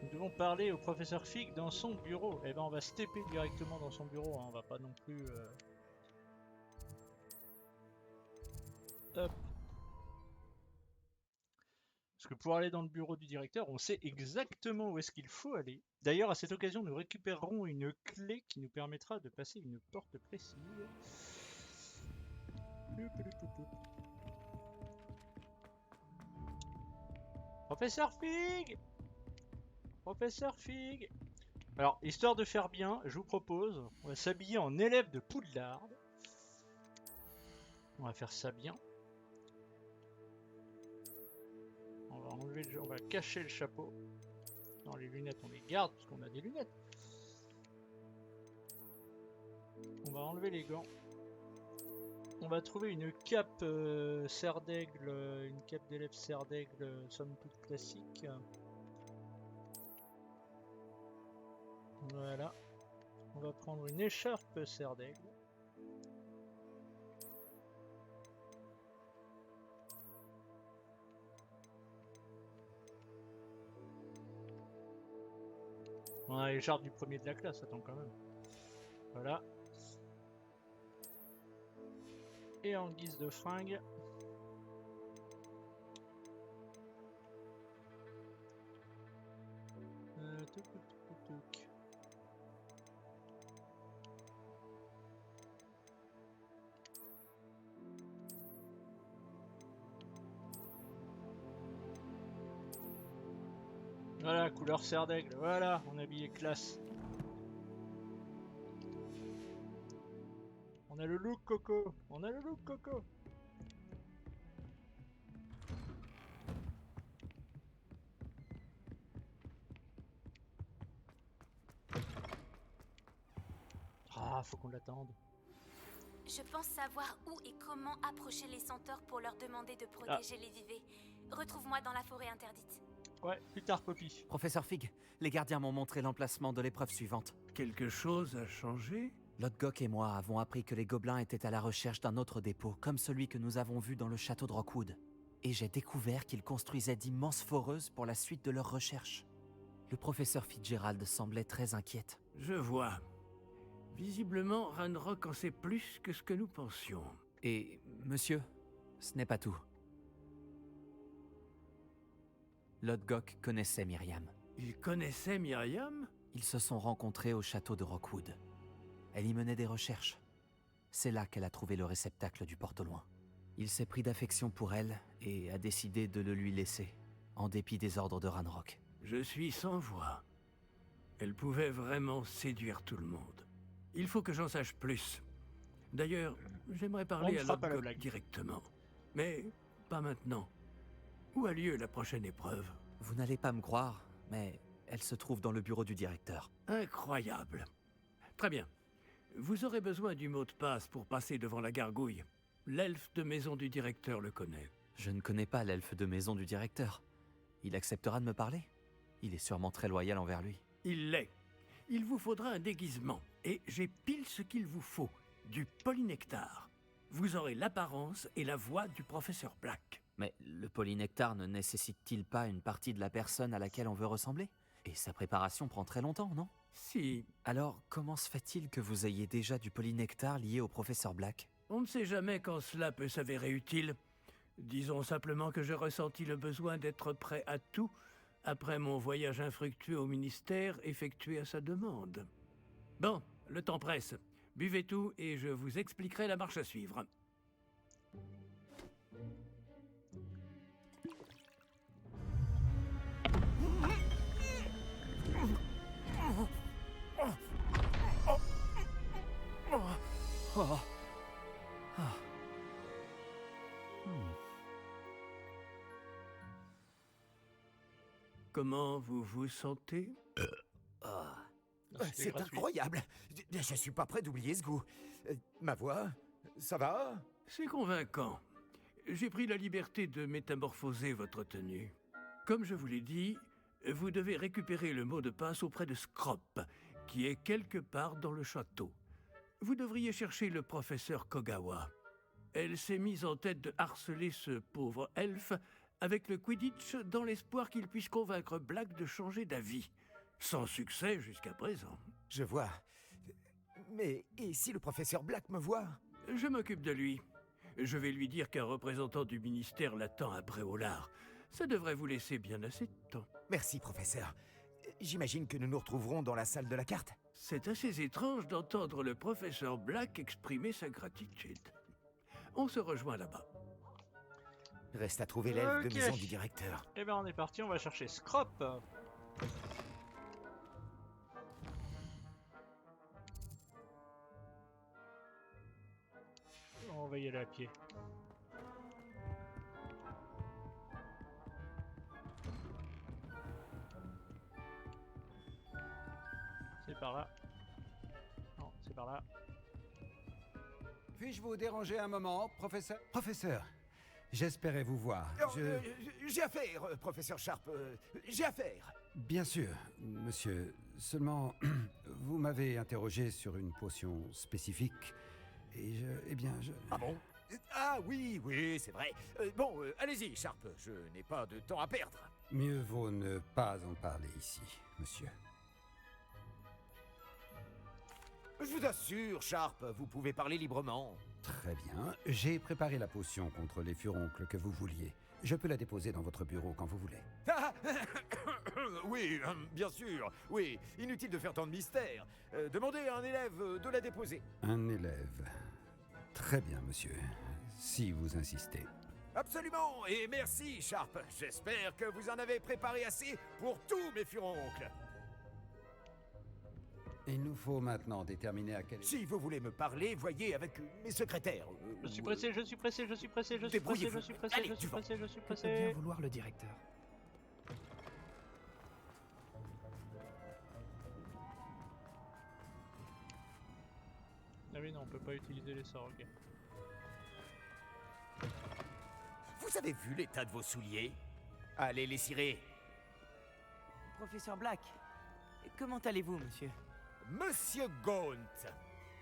Nous devons parler au professeur Fig dans son bureau. Eh ben on va se TP directement dans son bureau, hein. On va pas non plus... Hop. Parce que pour aller dans le bureau du directeur, on sait exactement où est-ce qu'il faut aller. D'ailleurs, à cette occasion, nous récupérerons une clé qui nous permettra de passer une porte précise. Professeur Fig! Professeur Fig! Alors, histoire de faire bien, je vous propose, on va s'habiller en élève de Poudlard. On va faire ça bien. On va cacher le chapeau. Non, les lunettes, on les garde parce qu'on a des lunettes. On va enlever les gants. On va trouver une cape serre d'aigle, une cape d'élève serre d'aigle, somme toute classique. Voilà. On va prendre une écharpe serre d'aigle. On a l'écharpe du premier de la classe, attends quand même. Voilà. Et en guise de fringue. Touc, touc, touc, touc. Voilà, couleur serre d'aigle, voilà, on est habillé classe. On a le look coco, on a le look coco. Ah, faut qu'on l'attende. Je pense savoir où et comment approcher les centaures pour leur demander de protéger les vivets. Retrouve-moi dans la forêt interdite. Ouais, plus tard, Poppy. Professeur Fig, les gardiens m'ont montré l'emplacement de l'épreuve suivante. Quelque chose a changé? Lodgok et moi avons appris que les gobelins étaient à la recherche d'un autre dépôt, comme celui que nous avons vu dans le château de Rockwood. Et j'ai découvert qu'ils construisaient d'immenses foreuses pour la suite de leurs recherches. Le professeur Fitzgerald semblait très inquiète. Je vois. Visiblement, Ranrock en sait plus que ce que nous pensions. Et, monsieur, ce n'est pas tout. Lodgok connaissait Myriam. Il connaissait Myriam? Ils se sont rencontrés au château de Rockwood. Elle y menait des recherches. C'est là qu'elle a trouvé le réceptacle du porte-loin. Il s'est pris d'affection pour elle et a décidé de le lui laisser, en dépit des ordres de Ranrock. Je suis sans voix. Elle pouvait vraiment séduire tout le monde. Il faut que j'en sache plus. D'ailleurs, j'aimerais parler à Lodgok directement. Mais pas maintenant. Où a lieu la prochaine épreuve? Vous n'allez pas me croire, mais elle se trouve dans le bureau du directeur. Incroyable. Très bien. Vous aurez besoin du mot de passe pour passer devant la gargouille. L'elfe de maison du directeur le connaît. Je ne connais pas l'elfe de maison du directeur. Il acceptera de me parler? Il est sûrement très loyal envers lui. Il l'est. Il vous faudra un déguisement. Et j'ai pile ce qu'il vous faut. Du polynectar. Vous aurez l'apparence et la voix du professeur Black. Mais le polynectar ne nécessite-t-il pas une partie de la personne à laquelle on veut ressembler? Et sa préparation prend très longtemps, non? Si. Alors, comment se fait-il que vous ayez déjà du polynectar lié au professeur Black? On ne sait jamais quand cela peut s'avérer utile. Disons simplement que j'ai ressenti le besoin d'être prêt à tout après mon voyage infructueux au ministère effectué à sa demande. Bon, le temps presse. Buvez tout et je vous expliquerai la marche à suivre. Oh. Ah. Hmm. Comment vous vous sentez? C'est incroyable. Je suis pas prêt d'oublier ce goût. Ma voix, ça va? C'est convaincant. J'ai pris la liberté de métamorphoser votre tenue. Comme je vous l'ai dit, vous devez récupérer le mot de passe auprès de Scrop, qui est quelque part dans le château. Vous devriez chercher le professeur Kogawa. Elle s'est mise en tête de harceler ce pauvre elfe avec le Quidditch dans l'espoir qu'il puisse convaincre Black de changer d'avis. Sans succès jusqu'à présent. Je vois. Mais et si le professeur Black me voit? Je m'occupe de lui. Je vais lui dire qu'un représentant du ministère l'attend à Préolard. Ça devrait vous laisser bien assez de temps. Merci, professeur. J'imagine que nous nous retrouverons dans la salle de la carte. C'est assez étrange d'entendre le professeur Black exprimer sa gratitude. On se rejoint là-bas. Reste à trouver l'elfe de maison du directeur. Eh ben on est parti, on va chercher Scrop. On va y aller à pied. C'est par là. Non, c'est par là. Puis-je vous déranger un moment, professeur? Professeur, j'espérais vous voir. J'ai affaire, professeur Sharp. J'ai affaire. Bien sûr, monsieur. Seulement, vous m'avez interrogé sur une potion spécifique. Et Ah bon? Ah oui, c'est vrai. Allez-y, Sharp. Je n'ai pas de temps à perdre. Mieux vaut ne pas en parler ici, monsieur. Je vous assure, Sharp, vous pouvez parler librement. Très bien. J'ai préparé la potion contre les furoncles que vous vouliez. Je peux la déposer dans votre bureau quand vous voulez. Oui, bien sûr. Oui, inutile de faire tant de mystère. Demandez à un élève de la déposer. Un élève. Très bien, monsieur. Si vous insistez. Absolument, et merci, Sharp. J'espère que vous en avez préparé assez pour tous mes furoncles. Il nous faut maintenant déterminer à quel... Si vous voulez me parler, voyez avec mes secrétaires. Je suis pressé, je suis pressé, je suis pressé, je suis pressé, je suis pressé, Allez, je suis pressé, je suis Que pressé. peut bien vouloir le directeur? Ah oui, non, on peut pas utiliser les sorts, ok. Vous avez vu l'état de vos souliers? Allez les cirer. Professeur Black, comment allez-vous, monsieur? Monsieur Gaunt,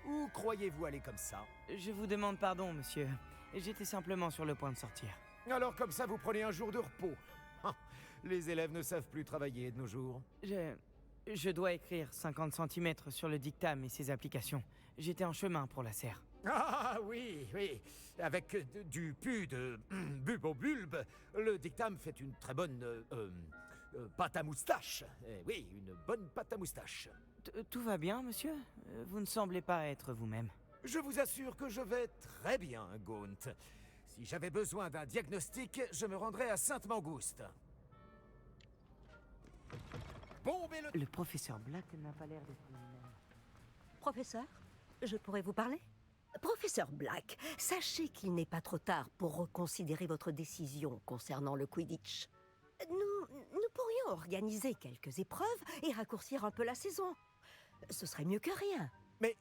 où croyez-vous aller comme ça? Je vous demande pardon, monsieur. J'étais simplement sur le point de sortir. Alors comme ça, vous prenez un jour de repos. Les élèves ne savent plus travailler de nos jours. Je dois écrire 50 cm sur le dictame et ses applications. J'étais en chemin pour la serre. Ah oui. Avec du pu de bulbe, le dictame fait une très bonne pâte à moustache. Oui, une bonne pâte à moustache. Tout va bien, monsieur? Vous ne semblez pas être vous-même. Je vous assure que je vais très bien, Gaunt. Si j'avais besoin d'un diagnostic, je me rendrais à Sainte-Mangouste. Le professeur Black n'a pas l'air d'être lui-même. Professeur, je pourrais vous parler? Professeur Black, sachez qu'il n'est pas trop tard pour reconsidérer votre décision concernant le Quidditch. Nous pourrions organiser quelques épreuves et raccourcir un peu la saison. Ce serait mieux que rien. Mais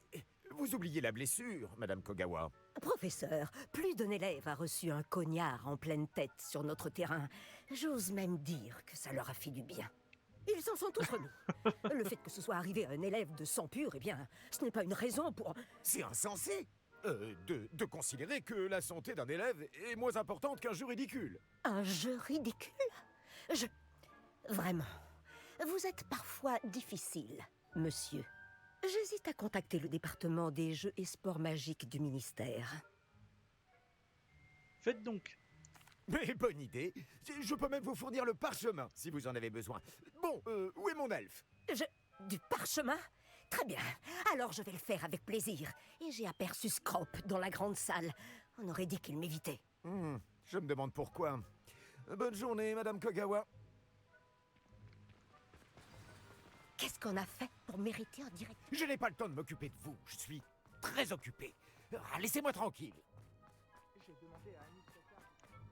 vous oubliez la blessure, Madame Kogawa. Professeur, plus d'un élève a reçu un cognard en pleine tête sur notre terrain. J'ose même dire que ça leur a fait du bien. Ils s'en sont tous remis. Le fait que ce soit arrivé à un élève de sang pur, eh bien, ce n'est pas une raison pour... C'est insensé de considérer que la santé d'un élève est moins importante qu'un jeu ridicule. Un jeu ridicule? Vraiment, vous êtes parfois difficile, monsieur. J'hésite à contacter le département des jeux et sports magiques du ministère. Faites donc. Mais bonne idée. Je peux même vous fournir le parchemin, si vous en avez besoin. Bon, où est mon elfe? Du parchemin? Très bien. Alors je vais le faire avec plaisir. Et j'ai aperçu Scrop dans la grande salle. On aurait dit qu'il m'évitait. Je me demande pourquoi. Bonne journée, Madame Kogawa. Qu'est-ce qu'on a fait pour mériter un direct? Je n'ai pas le temps de m'occuper de vous. Je suis très occupé. Laissez-moi tranquille.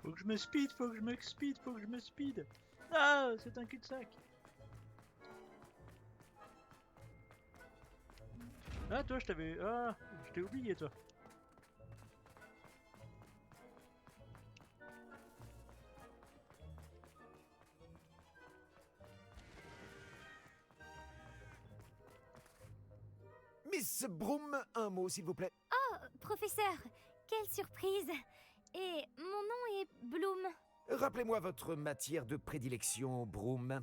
Faut que je me speed, faut que je me speed, faut que je me speed. Ah, c'est un cul-de-sac. Ah, toi, je t'avais... Ah, je t'ai oublié, toi. Miss Broom, un mot, s'il vous plaît. Oh, professeur, quelle surprise! Et mon nom est Bloom. Rappelez-moi votre matière de prédilection, Broom.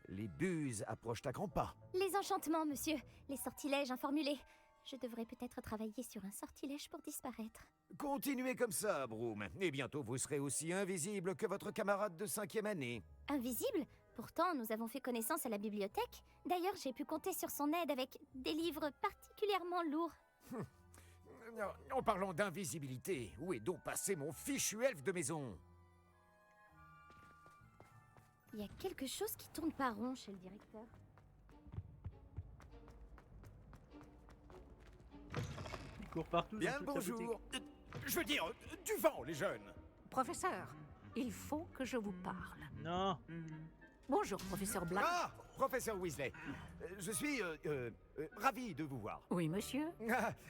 Les buses approchent à grands pas. Les enchantements, monsieur. Les sortilèges informulés. Je devrais peut-être travailler sur un sortilège pour disparaître. Continuez comme ça, Broom, et bientôt vous serez aussi invisible que votre camarade de 5e année. Invisible? Pourtant, nous avons fait connaissance à la bibliothèque. D'ailleurs, j'ai pu compter sur son aide avec des livres particulièrement lourds. En parlant d'invisibilité, où est donc passé mon fichu elfe de maison? Il y a quelque chose qui tourne pas rond chez le directeur. Il court partout. Bien le bonjour. Je veux dire, du vent, les jeunes. Professeur, il faut que je vous parle. Non. Bonjour, professeur Black. Ah, professeur Weasley. Je suis ravi de vous voir. Oui, monsieur.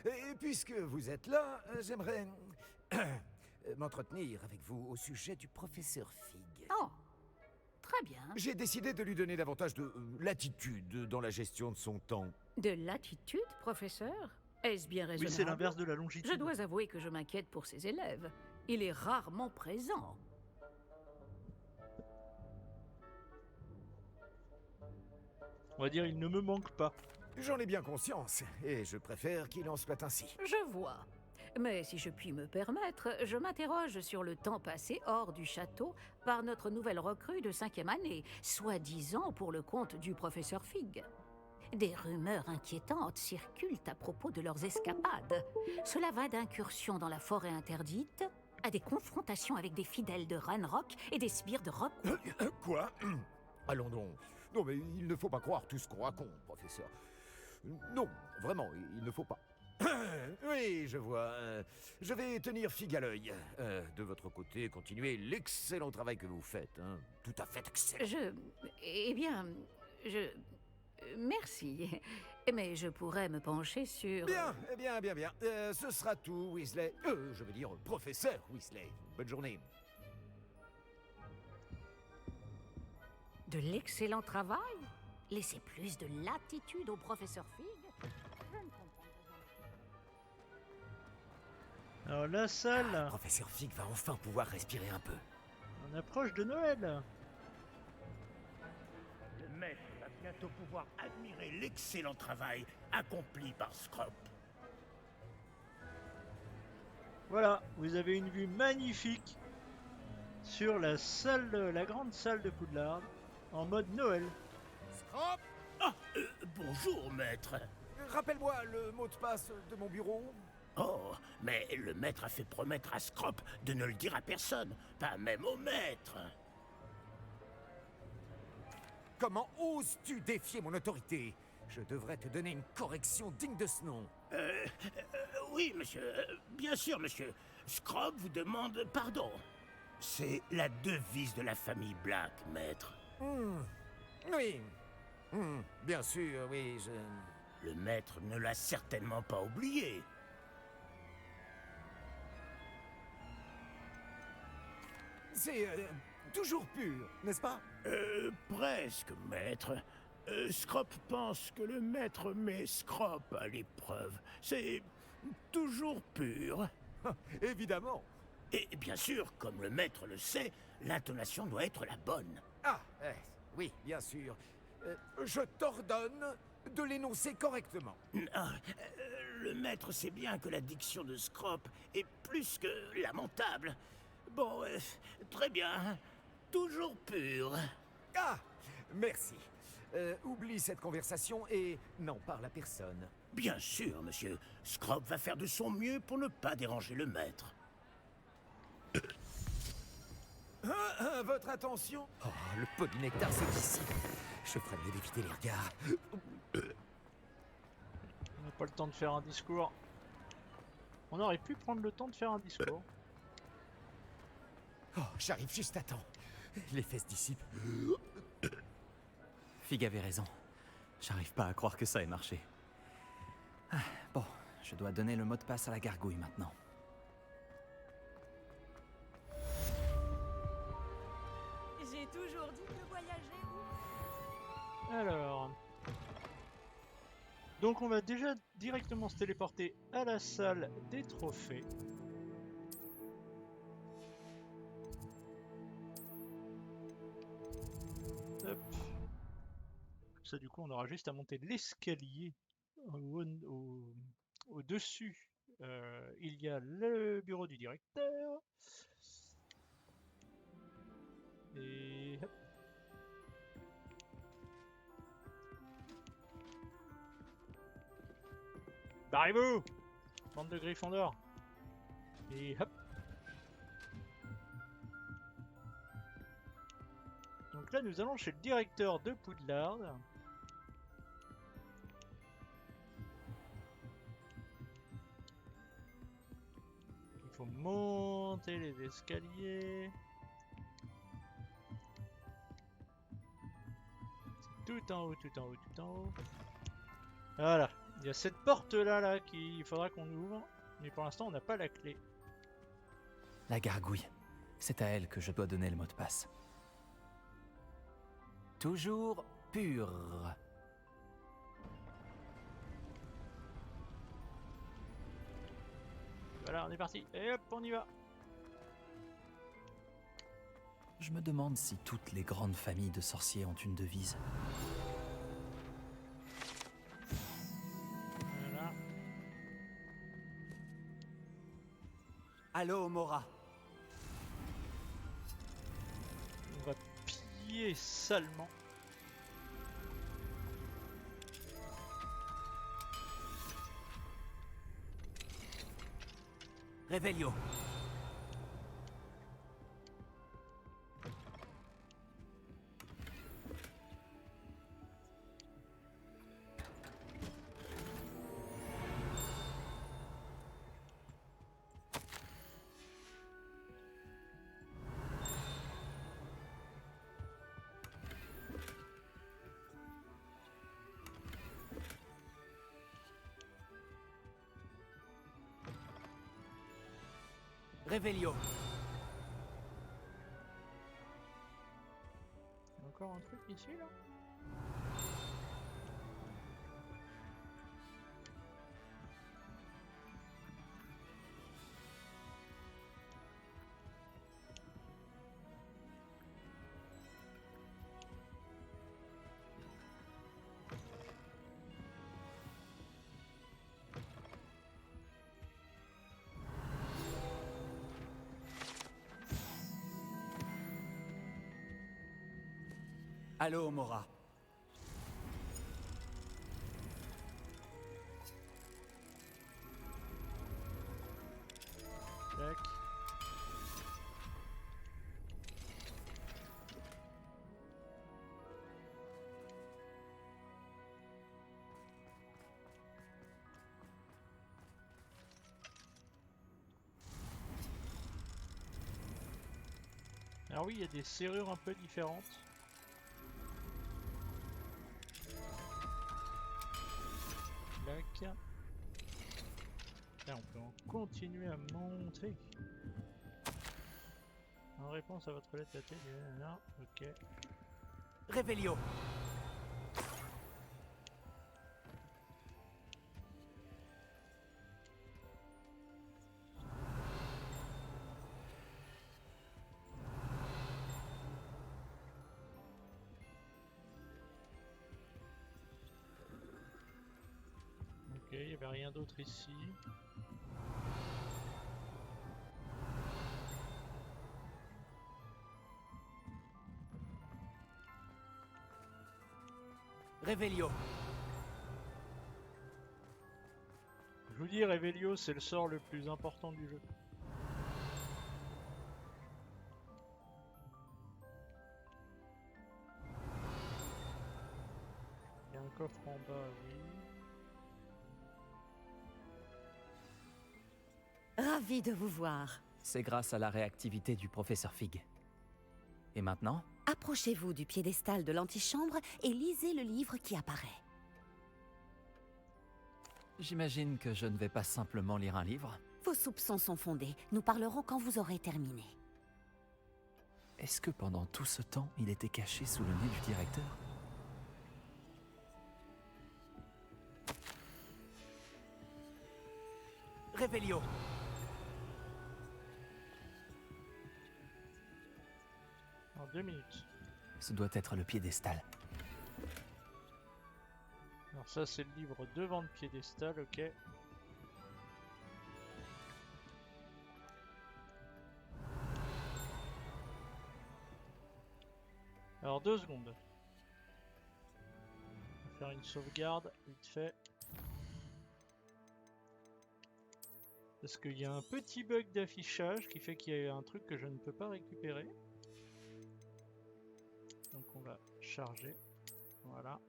Et puisque vous êtes là, j'aimerais m'entretenir avec vous au sujet du professeur Fig. Oh, très bien. J'ai décidé de lui donner davantage de latitude dans la gestion de son temps. De latitude, professeur? Est-ce bien raisonnable? Oui, c'est l'inverse de la longitude. Je dois avouer que je m'inquiète pour ses élèves. Il est rarement présent. On va dire, il ne me manque pas. J'en ai bien conscience, et je préfère qu'il en soit ainsi. Je vois. Mais si je puis me permettre, je m'interroge sur le temps passé hors du château par notre nouvelle recrue de 5e année, soi-disant pour le compte du professeur Fig. Des rumeurs inquiétantes circulent à propos de leurs escapades. Cela va d'incursions dans la forêt interdite à des confrontations avec des fidèles de Ranrock et des sbires de Rock. Quoi? Allons donc. Non, mais il ne faut pas croire tout ce qu'on raconte, professeur. Non, vraiment, il ne faut pas. Oui, je vois. Je vais tenir Fig à l'œil. De votre côté, continuez l'excellent travail que vous faites. Hein. Tout à fait excellent. Eh bien, merci. Mais je pourrais me pencher sur... Bien. Ce sera tout, Weasley. Je veux dire, professeur Weasley. Bonne journée. De l'excellent travail? Laissez plus de latitude au professeur Fig? Je ne comprends pas. Alors la salle... Professeur Fig va enfin pouvoir respirer un peu. On approche de Noël. Le maître va bientôt pouvoir admirer l'excellent travail accompli par Scrop. Voilà, vous avez une vue magnifique sur la salle, la grande salle de Poudlard, en mode Noël. Scrop! Ah, bonjour, maître. Rappelle-moi le mot de passe de mon bureau. Oh, mais le maître a fait promettre à Scrop de ne le dire à personne, pas même au maître. Comment oses-tu défier mon autorité? Je devrais te donner une correction digne de ce nom. Oui, monsieur. Bien sûr, monsieur. Scrop vous demande pardon. C'est la devise de la famille Black, maître. Oui. Bien sûr, oui, Le maître ne l'a certainement pas oublié. C'est toujours pur, n'est-ce pas? Presque, maître. Scrop pense que le maître met Scrop à l'épreuve. C'est toujours pur. Évidemment. Et bien sûr, comme le maître le sait, l'intonation doit être la bonne. Ah, oui, bien sûr. Je t'ordonne de l'énoncer correctement. Le maître sait bien que la diction de Scrop est plus que lamentable. Bon, très bien. Toujours pur. Ah, merci. Oublie cette conversation et n'en parle à personne. Bien sûr, monsieur. Scrop va faire de son mieux pour ne pas déranger le maître. Votre attention? Oh, le polynectar, c'est ici. Je ferais mieux d'éviter les regards. On n'a pas le temps de faire un discours. On aurait pu prendre le temps de faire un discours. Oh, j'arrive juste à temps. L'effet se dissipe. Fig avait raison. J'arrive pas à croire que ça ait marché. Ah, bon, je dois donner le mot de passe à la gargouille maintenant. J'ai toujours dit que voyager. Alors... Donc on va déjà directement se téléporter à la salle des trophées. Hop. Ça du coup on aura juste à monter l'escalier au-dessus. Il y a le bureau du directeur. Et hop. Barrez-vous, bande de griffons d'or. Et hop. Donc là nous allons chez le directeur de Poudlard. Il faut monter les escaliers. C'est tout en haut, tout en haut, tout en haut. Voilà. Il y a cette porte là qu'il faudra qu'on ouvre. Mais pour l'instant on n'a pas la clé. La gargouille. C'est à elle que je dois donner le mot de passe. Toujours pur. Voilà, on est parti. Et hop, on y va. Je me demande si toutes les grandes familles de sorciers ont une devise. Voilà. Allô, Mora. On va piller salement. Revelio. Revelio. Encore un truc ici là. Allô, Mora. Tac. Alors oui, il y a des serrures un peu différentes. Là, on peut en continuer à monter. En réponse à votre lettre, là, ok. Revelio. Ok, il n'y avait rien d'autre ici. Revelio. Je vous dis, Revelio, c'est le sort le plus important du jeu. Il y a un coffre en bas, oui. Ravie de vous voir. C'est grâce à la réactivité du professeur Fig. Et maintenant? Approchez-vous du piédestal de l'antichambre et lisez le livre qui apparaît. J'imagine que je ne vais pas simplement lire un livre. Vos soupçons sont fondés. Nous parlerons quand vous aurez terminé. Est-ce que pendant tout ce temps, il était caché sous le nez du directeur? Révélio. En 2 minutes. Ce doit être le piédestal. Alors ça c'est le livre devant le piédestal, ok. Alors 2 secondes. On va faire une sauvegarde, vite fait. Parce qu'il y a un petit bug d'affichage qui fait qu'il y a un truc que je ne peux pas récupérer. Donc on va charger. Voilà.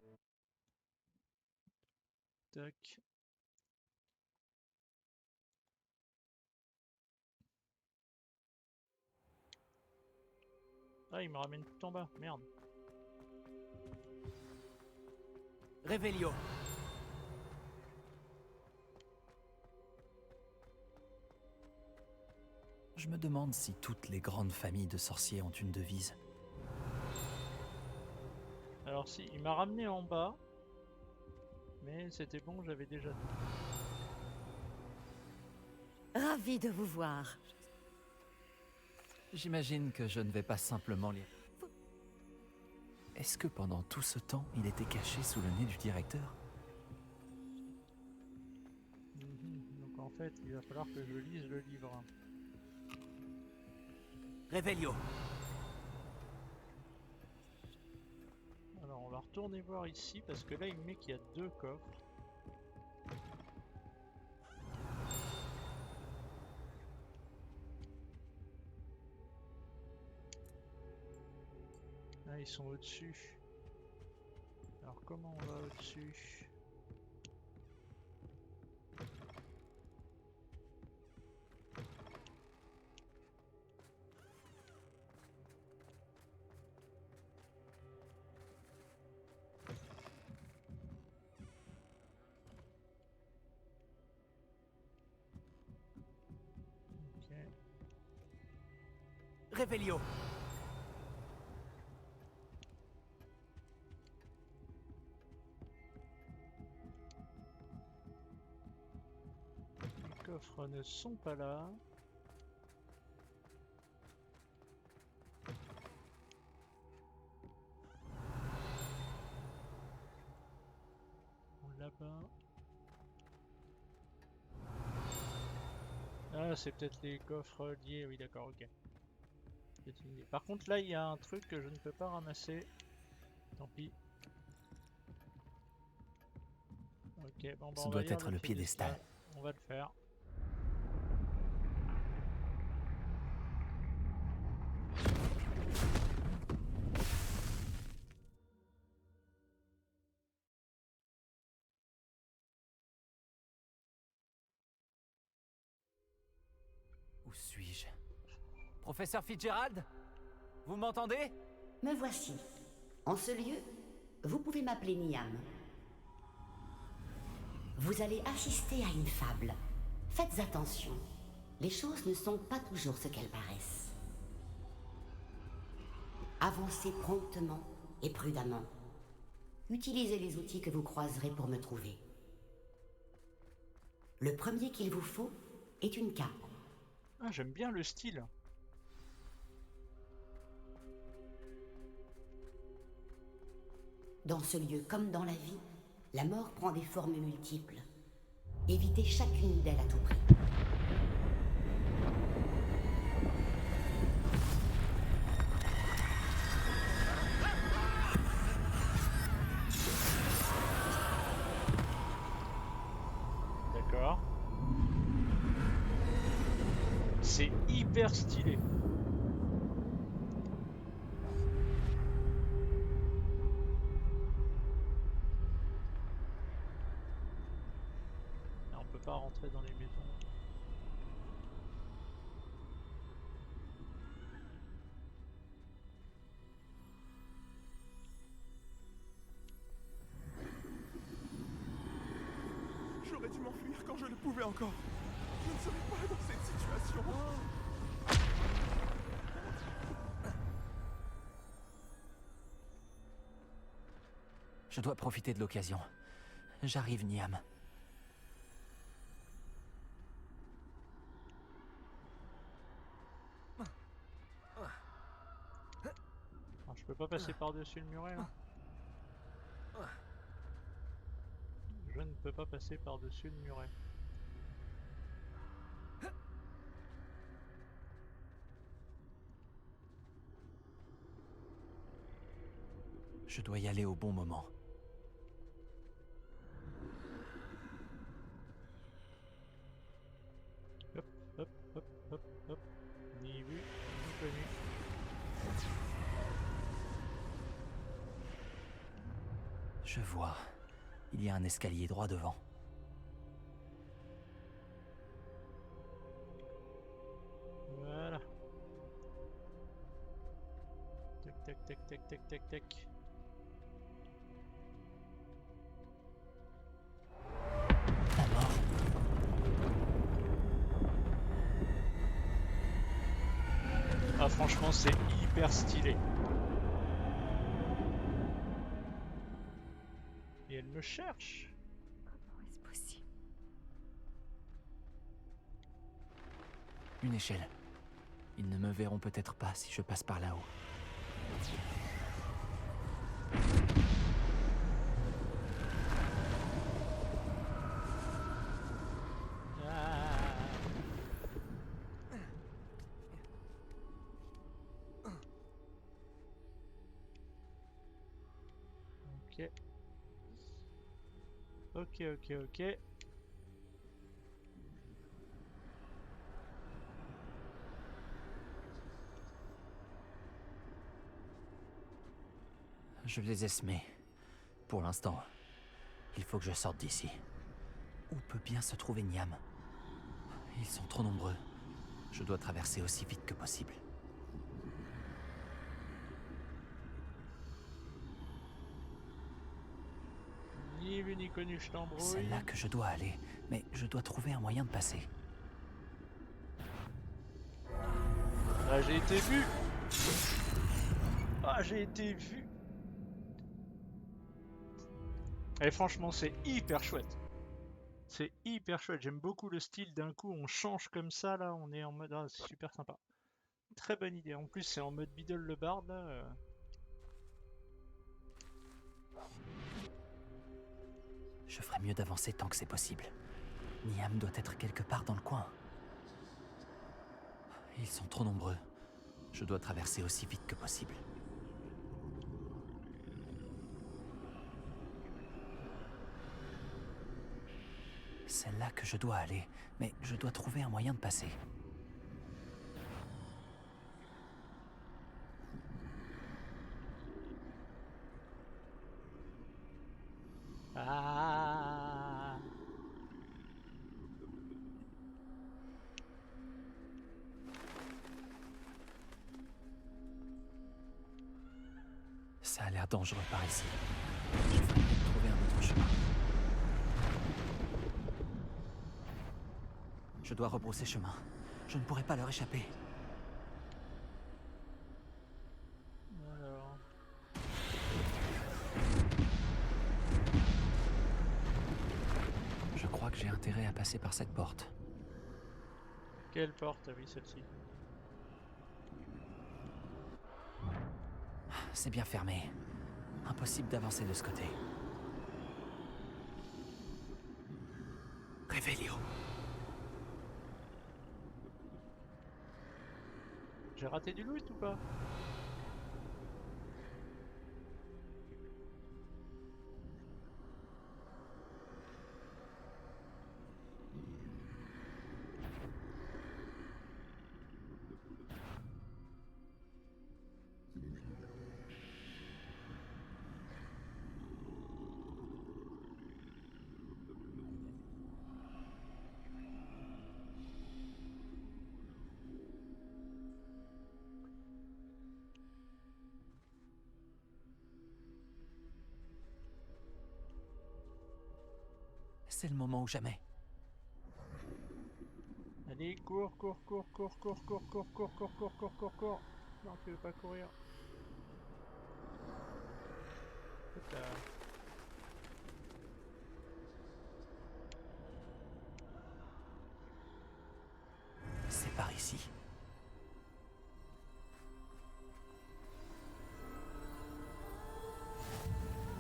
Tac. Ah, il me ramène tout en bas, merde. Révélio. Je me demande si toutes les grandes familles de sorciers ont une devise. Alors si, il m'a ramené en bas. Mais c'était bon, j'avais déjà tout. Ravie de vous voir. J'imagine que je ne vais pas simplement lire. Est-ce que pendant tout ce temps, il était caché sous le nez du directeur? Donc en fait, il va falloir que je lise le livre. Révélio. Alors on va retourner voir ici parce que là il me met qu'il y a 2 coffres. Là ils sont au-dessus. Alors comment on va au-dessus? Révélio. Les coffres ne sont pas là. Là-bas. Ah, c'est peut-être les coffres liés, oui d'accord, ok. Par contre là il y a un truc que je ne peux pas ramasser. Tant pis. Ok, bon bah Ça on doit va lire être le piédestal. On va le faire. Où suis-je? Professeur Fitzgerald? Vous m'entendez? Me voici. En ce lieu, vous pouvez m'appeler Niam. Vous allez assister à une fable. Faites attention. Les choses ne sont pas toujours ce qu'elles paraissent. Avancez promptement et prudemment. Utilisez les outils que vous croiserez pour me trouver. Le premier qu'il vous faut est une cape. Ah, j'aime bien le style. Dans ce lieu comme dans la vie, la mort prend des formes multiples. Évitez chacune d'elles à tout prix. D'accord. C'est hyper stylé. Là, on peut pas rentrer dans les maisons. pouvais encore. Je ne serais pas dans cette situation. Je dois profiter de l'occasion. J'arrive, Niam. Alors, je peux pas passer par-dessus le muret là. Je ne peux pas passer par-dessus le muret. Je dois y aller au bon moment. Hop, hop, hop, hop, hop. Ni vu, ni connu. Je vois. Il y a un escalier droit devant. Voilà. Tac, tac, tac, tac, tac, tac, tac. Ah, franchement, c'est hyper stylé. Et elle me cherche. Comment est-ce possible? Une échelle. Ils ne me verront peut-être pas si je passe par là-haut. Ok. Ok, ok, ok. Je les ai semés. Pour l'instant, il faut que je sorte d'ici. Où peut bien se trouver Niam? Ils sont trop nombreux. Je dois traverser aussi vite que possible. Ni vu ni connu, je t'embrouille. C'est là que je dois aller, mais je dois trouver un moyen de passer. Ah, j'ai été vu. Ah, j'ai été vu. Et franchement, c'est hyper chouette. C'est hyper chouette. J'aime beaucoup le style. D'un coup, on change comme ça. Là, on est en mode. Ah, c'est super sympa. Très bonne idée. En plus, c'est en mode Biddle le Bard. Là. Je ferais mieux d'avancer tant que c'est possible. Niam doit être quelque part dans le coin. Ils sont trop nombreux. Je dois traverser aussi vite que possible. C'est là que je dois aller, mais je dois trouver un moyen de passer. Ah. Ça a l'air dangereux par ici. Je ferais mieux de trouver un autre chemin. Je dois rebrousser chemin. Je ne pourrai pas leur échapper. Alors. Je crois que j'ai intérêt à passer par cette porte. Quelle porte? Ah oui, celle-ci. C'est bien fermé. Impossible d'avancer de ce côté. Réveillez-vous. J'ai raté du loot ou pas? C'est le moment ou jamais. Allez, cours. Non, tu veux pas courir. C'est par ici.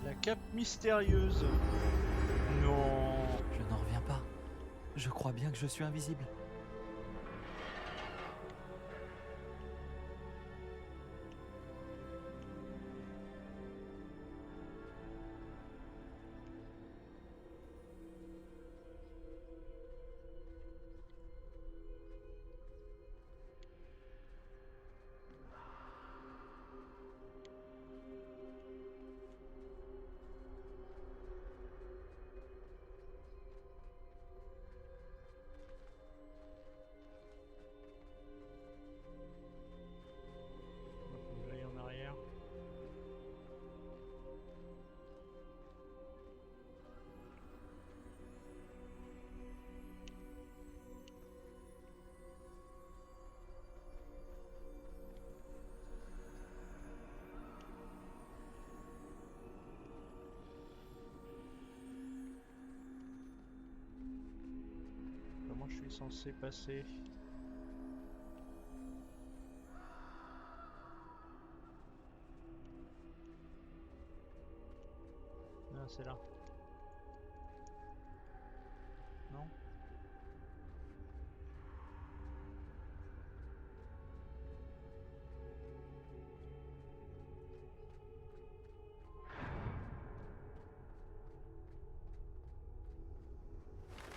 La cape mystérieuse. Non. Je n'en reviens pas. Je crois bien que je suis invisible. Je suis censé passer. Ah, c'est là. Non?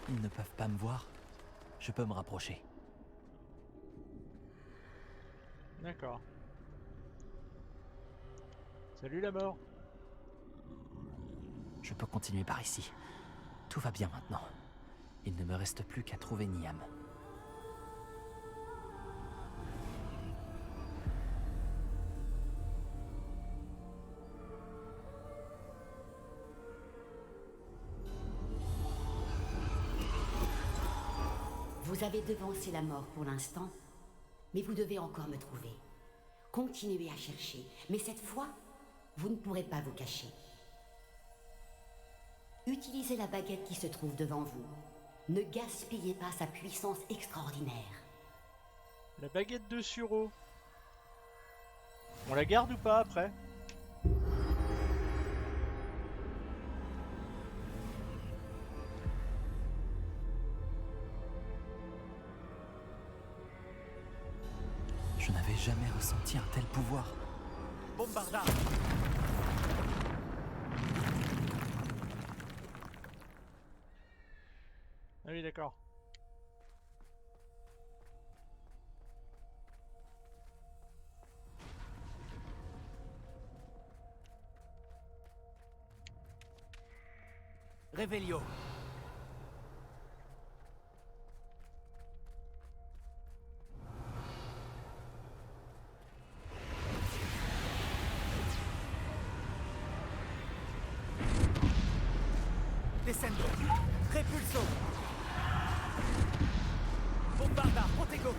Ils ne peuvent pas me voir. Je peux me rapprocher. D'accord. Salut la mort. Je peux continuer par ici. Tout va bien maintenant. Il ne me reste plus qu'à trouver Niam. Vous avez devancé la mort pour l'instant, mais vous devez encore me trouver. Continuez à chercher, mais cette fois, vous ne pourrez pas vous cacher. Utilisez la baguette qui se trouve devant vous. Ne gaspillez pas sa puissance extraordinaire. La baguette de Suro. On la garde ou pas après? Je n'avais jamais ressenti un tel pouvoir. Bombardard. Ah oui, d'accord. Réveillon. Descendo. Repulso. Bombardard. Protego.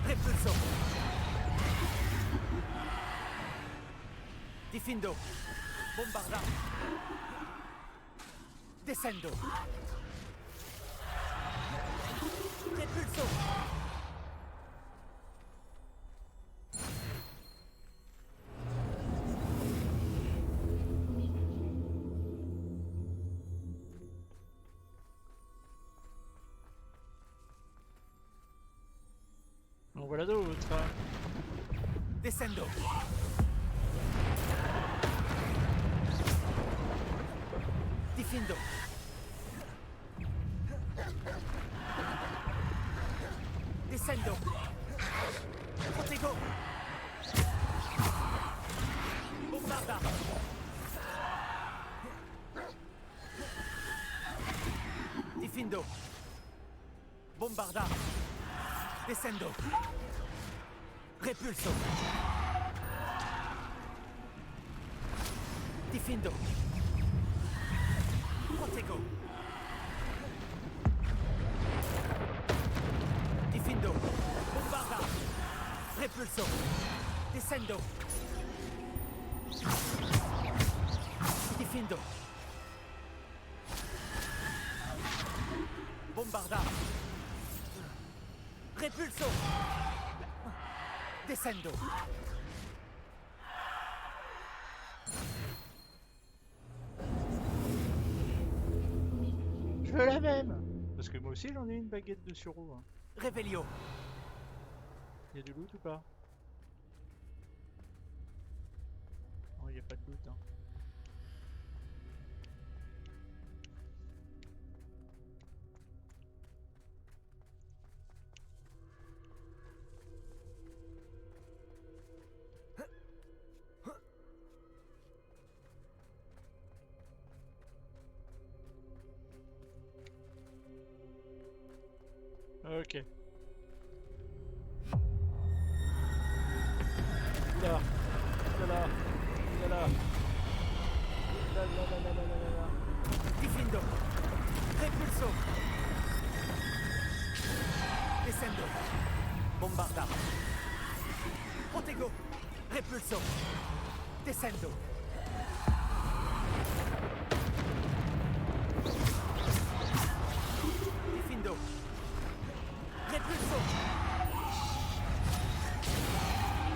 Repulso. Diffindo. Bombardard. Descendo. Repulso. En voilà d'autres. Descendo. Diffindo. Descendo. Protego. Bombarda. Diffindo. Bombarda. Descendo. Repulso. Diffindo. Protego. Repulso. Descendo. Diffindo. Bombarda. Repulso. Descendo. Je veux la même. Parce que moi aussi j'en ai une baguette de sureau. Hein. Revelio. Y a du loot ou pas? Non, y a pas de loot. Hein. Ok. Oula. Oulala. Oulala. Oulala. Diffindo. Repulso. Descendo. Bombarda. Protego. Repulso. Descendo. Diffindo. Repulso.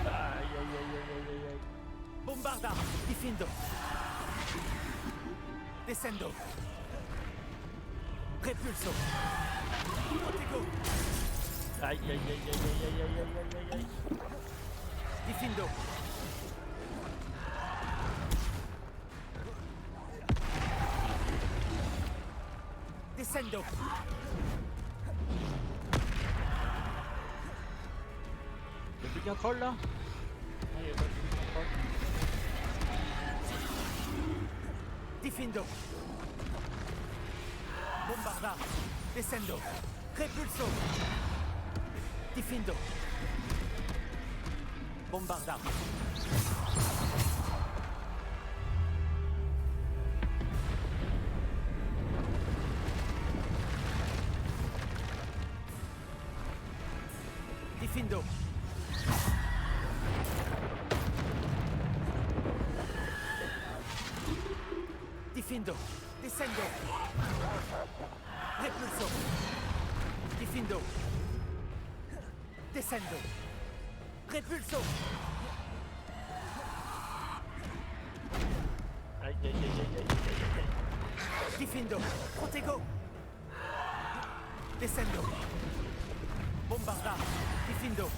Aïe aïe aïe aïe aïe aïe. Bombarda. Diffindo. Descendo. Repulso. Protego. Aïe aïe aïe aïe aïe aïe aïe aïe aïe aïe. Diffindo. Descendo. Y'a plus qu'un troll là? Non, y'a pas plus qu'un troll. Diffindo. Bombarda. Descendo. Repulso. Diffindo. Bombarda. Diffindo. Diffindo. Descendo. Repulso. Diffindo. Descendo. Repulso. Aïe aïe aïe aïe aïe aïe aïe aïe. Diffindo. Protego. Descendo. Bombarda. Diffindo.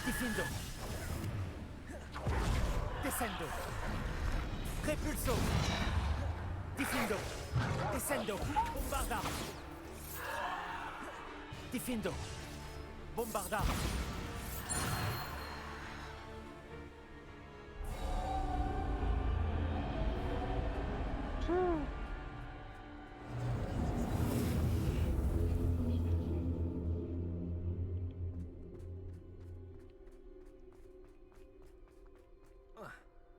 Diffindo. Descendo. Repulso. Diffindo. Descendo. Bombarda. Diffindo. Bombarda.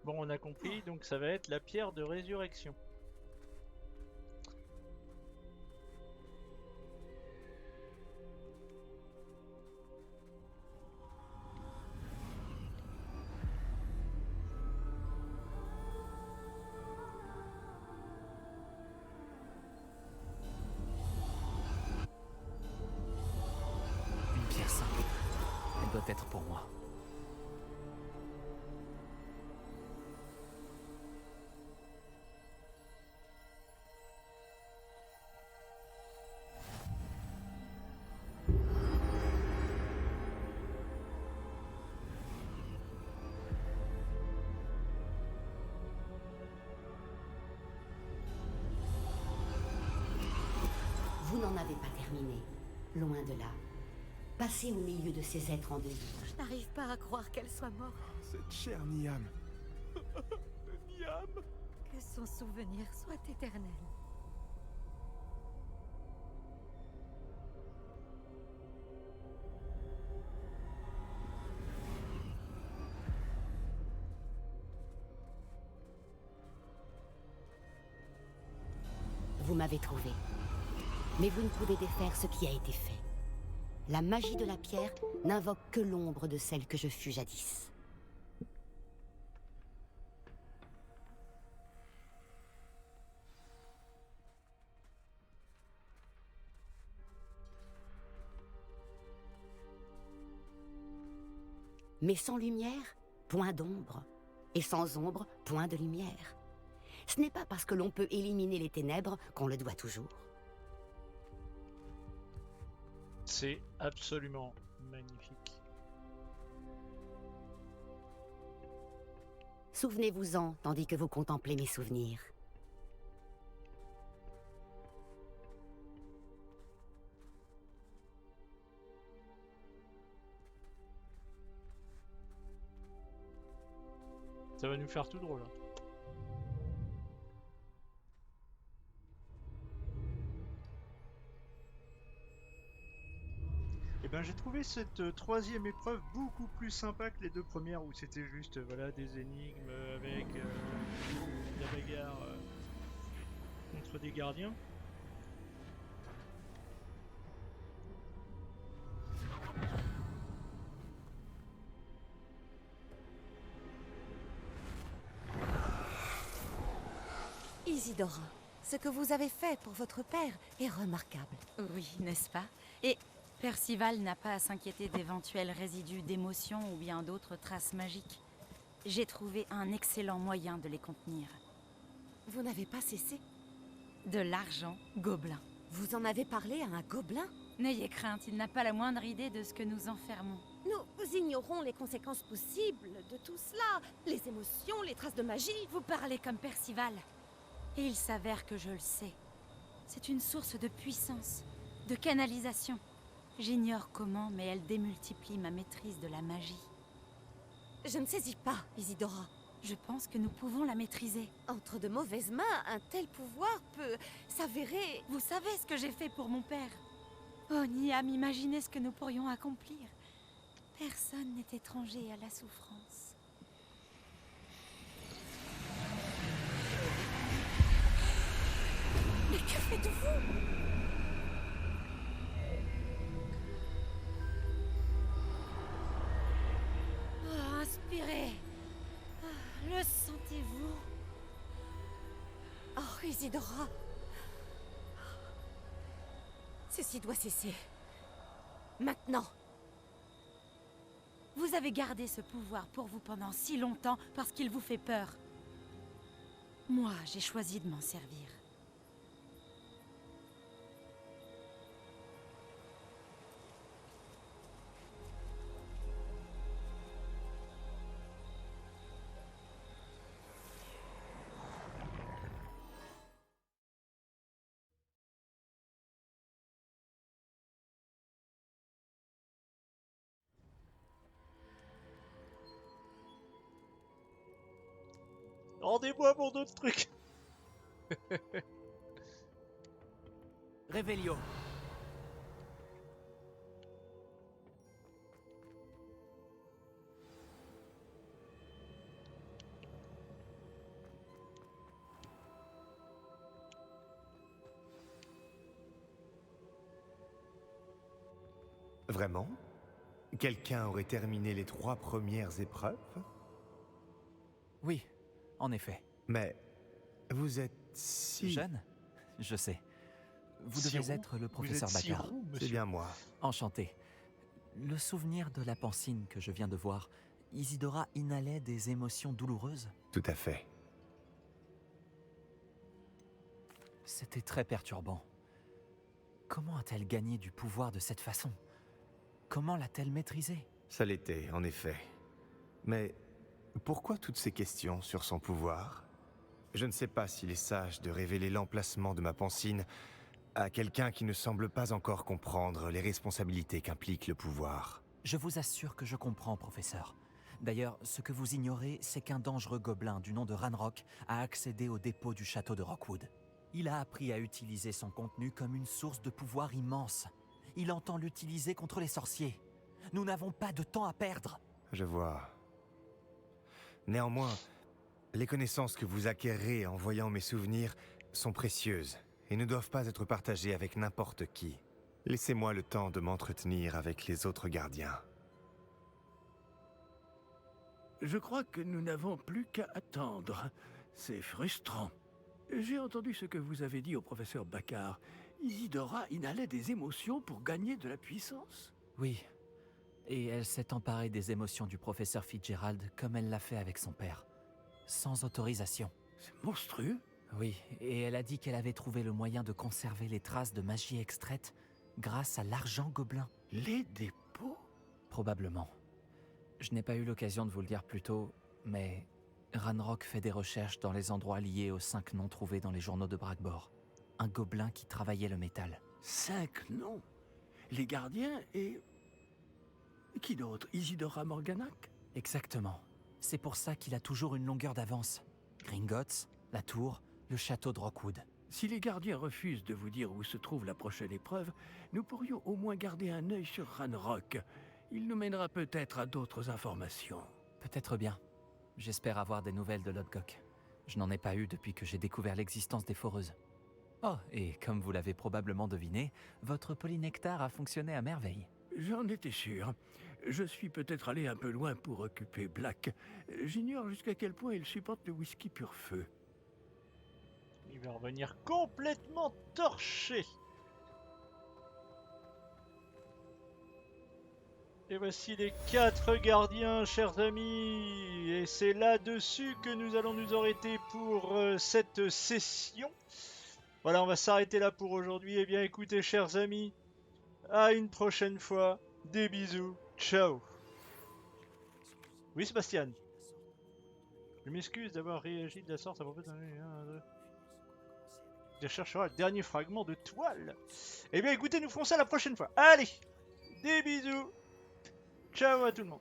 Bon, on a compris, donc ça va être la pierre de résurrection. Une pierre simple. Elle doit être pour moi. Vous n'en avez pas terminé. Loin de là. Passez au milieu de ces êtres en deuil. Je n'arrive pas à croire qu'elle soit morte. Cette chère Niam. Niam. Que son souvenir soit éternel. Vous m'avez trouvé. Mais vous ne pouvez défaire ce qui a été fait. La magie de la pierre n'invoque que l'ombre de celle que je fus jadis. Mais sans lumière, point d'ombre. Et sans ombre, point de lumière. Ce n'est pas parce que l'on peut éliminer les ténèbres qu'on le doit toujours. C'est absolument magnifique. Souvenez-vous-en tandis que vous contemplez mes souvenirs. Ça va nous faire tout drôle. Et ben j'ai trouvé cette troisième épreuve beaucoup plus sympa que les deux premières où c'était juste voilà des énigmes avec la bagarre contre des gardiens. Isidora, ce que vous avez fait pour votre père est remarquable. Oui, n'est-ce pas? Et Percival n'a pas à s'inquiéter d'éventuels résidus d'émotions ou bien d'autres traces magiques. J'ai trouvé un excellent moyen de les contenir. Vous n'avez pas cessé? De l'argent gobelin. Vous en avez parlé à un gobelin? N'ayez crainte, il n'a pas la moindre idée de ce que nous enfermons. Nous ignorons les conséquences possibles de tout cela. Les émotions, les traces de magie. Vous parlez comme Percival. Et il s'avère que je le sais. C'est une source de puissance, de canalisation. J'ignore comment, mais elle démultiplie ma maîtrise de la magie. Je ne saisis pas, Isidora. Je pense que nous pouvons la maîtriser. Entre de mauvaises mains, un tel pouvoir peut s'avérer... Vous savez ce que j'ai fait pour mon père? Oh, Niam, imaginez ce que nous pourrions accomplir. Personne n'est étranger à la souffrance. Mais que faites-vous? Inspirez. Le sentez-vous? Oh, Isidora. Ceci doit cesser. Maintenant. Vous avez gardé ce pouvoir pour vous pendant si longtemps parce qu'il vous fait peur. Moi, j'ai choisi de m'en servir. Rendez-moi pour d'autres trucs. Revelio. Vraiment? Quelqu'un aurait terminé les 3 premières épreuves? Oui, en effet. Mais vous êtes si... Jeune? Je sais. Vous Si devez roux? être le Vous professeur êtes si Bacard. roux, C'est monsieur. bien moi. Enchanté. Le souvenir de la pancine que je viens de voir, Isidora inhalait des émotions douloureuses? Tout à fait. C'était très perturbant. Comment a-t-elle gagné du pouvoir de cette façon? Comment l'a-t-elle maîtrisé? Ça l'était, en effet. Mais pourquoi toutes ces questions sur son pouvoir? Je ne sais pas s'il est sage de révéler l'emplacement de ma pancine à quelqu'un qui ne semble pas encore comprendre les responsabilités qu'implique le pouvoir. Je vous assure que je comprends, professeur. D'ailleurs, ce que vous ignorez, c'est qu'un dangereux gobelin du nom de Ranrock a accédé au dépôt du château de Rockwood. Il a appris à utiliser son contenu comme une source de pouvoir immense. Il entend l'utiliser contre les sorciers. Nous n'avons pas de temps à perdre. Je vois. Néanmoins, les connaissances que vous acquérez en voyant mes souvenirs sont précieuses et ne doivent pas être partagés avec n'importe qui. Laissez-moi le temps de m'entretenir avec les autres gardiens. Je crois que nous n'avons plus qu'à attendre. C'est frustrant. J'ai entendu ce que vous avez dit au professeur Baccar. Isidora inhalait des émotions pour gagner de la puissance. Oui. Et elle s'est emparée des émotions du professeur Fitzgerald comme elle l'a fait avec son père. Sans autorisation. C'est monstrueux. Oui, et elle a dit qu'elle avait trouvé le moyen de conserver les traces de magie extraite grâce à l'argent gobelin. Les dépôts? Probablement. Je n'ai pas eu l'occasion de vous le dire plus tôt, mais Ranrock fait des recherches dans les endroits liés aux 5 noms trouvés dans les journaux de Brackbor. Un gobelin qui travaillait le métal. 5 noms? Les gardiens et... Qui d'autre? Isidora Morganac? Exactement. C'est pour ça qu'il a toujours une longueur d'avance. Gringotts, la tour, le château de Rockwood. Si les gardiens refusent de vous dire où se trouve la prochaine épreuve, nous pourrions au moins garder un œil sur Ranrock. Il nous mènera peut-être à d'autres informations. Peut-être bien. J'espère avoir des nouvelles de Lodgok. Je n'en ai pas eu depuis que j'ai découvert l'existence des foreuses. Oh, et comme vous l'avez probablement deviné, votre polynectar a fonctionné à merveille. J'en étais sûr. Je suis peut-être allé un peu loin pour occuper Black. J'ignore jusqu'à quel point il supporte le whisky pur feu. Il va revenir complètement torché. Et voici les 4 gardiens, chers amis. Et c'est là-dessus que nous allons nous arrêter pour cette session. Voilà, on va s'arrêter là pour aujourd'hui. Eh bien, écoutez, chers amis, à une prochaine fois. Des bisous. Ciao. Oui, Sébastien. Je m'excuse d'avoir réagi de la sorte à propos de... Je chercherai le dernier fragment de toile. Eh bien, écoutez, nous ferons ça la prochaine fois. Allez, des bisous. Ciao à tout le monde.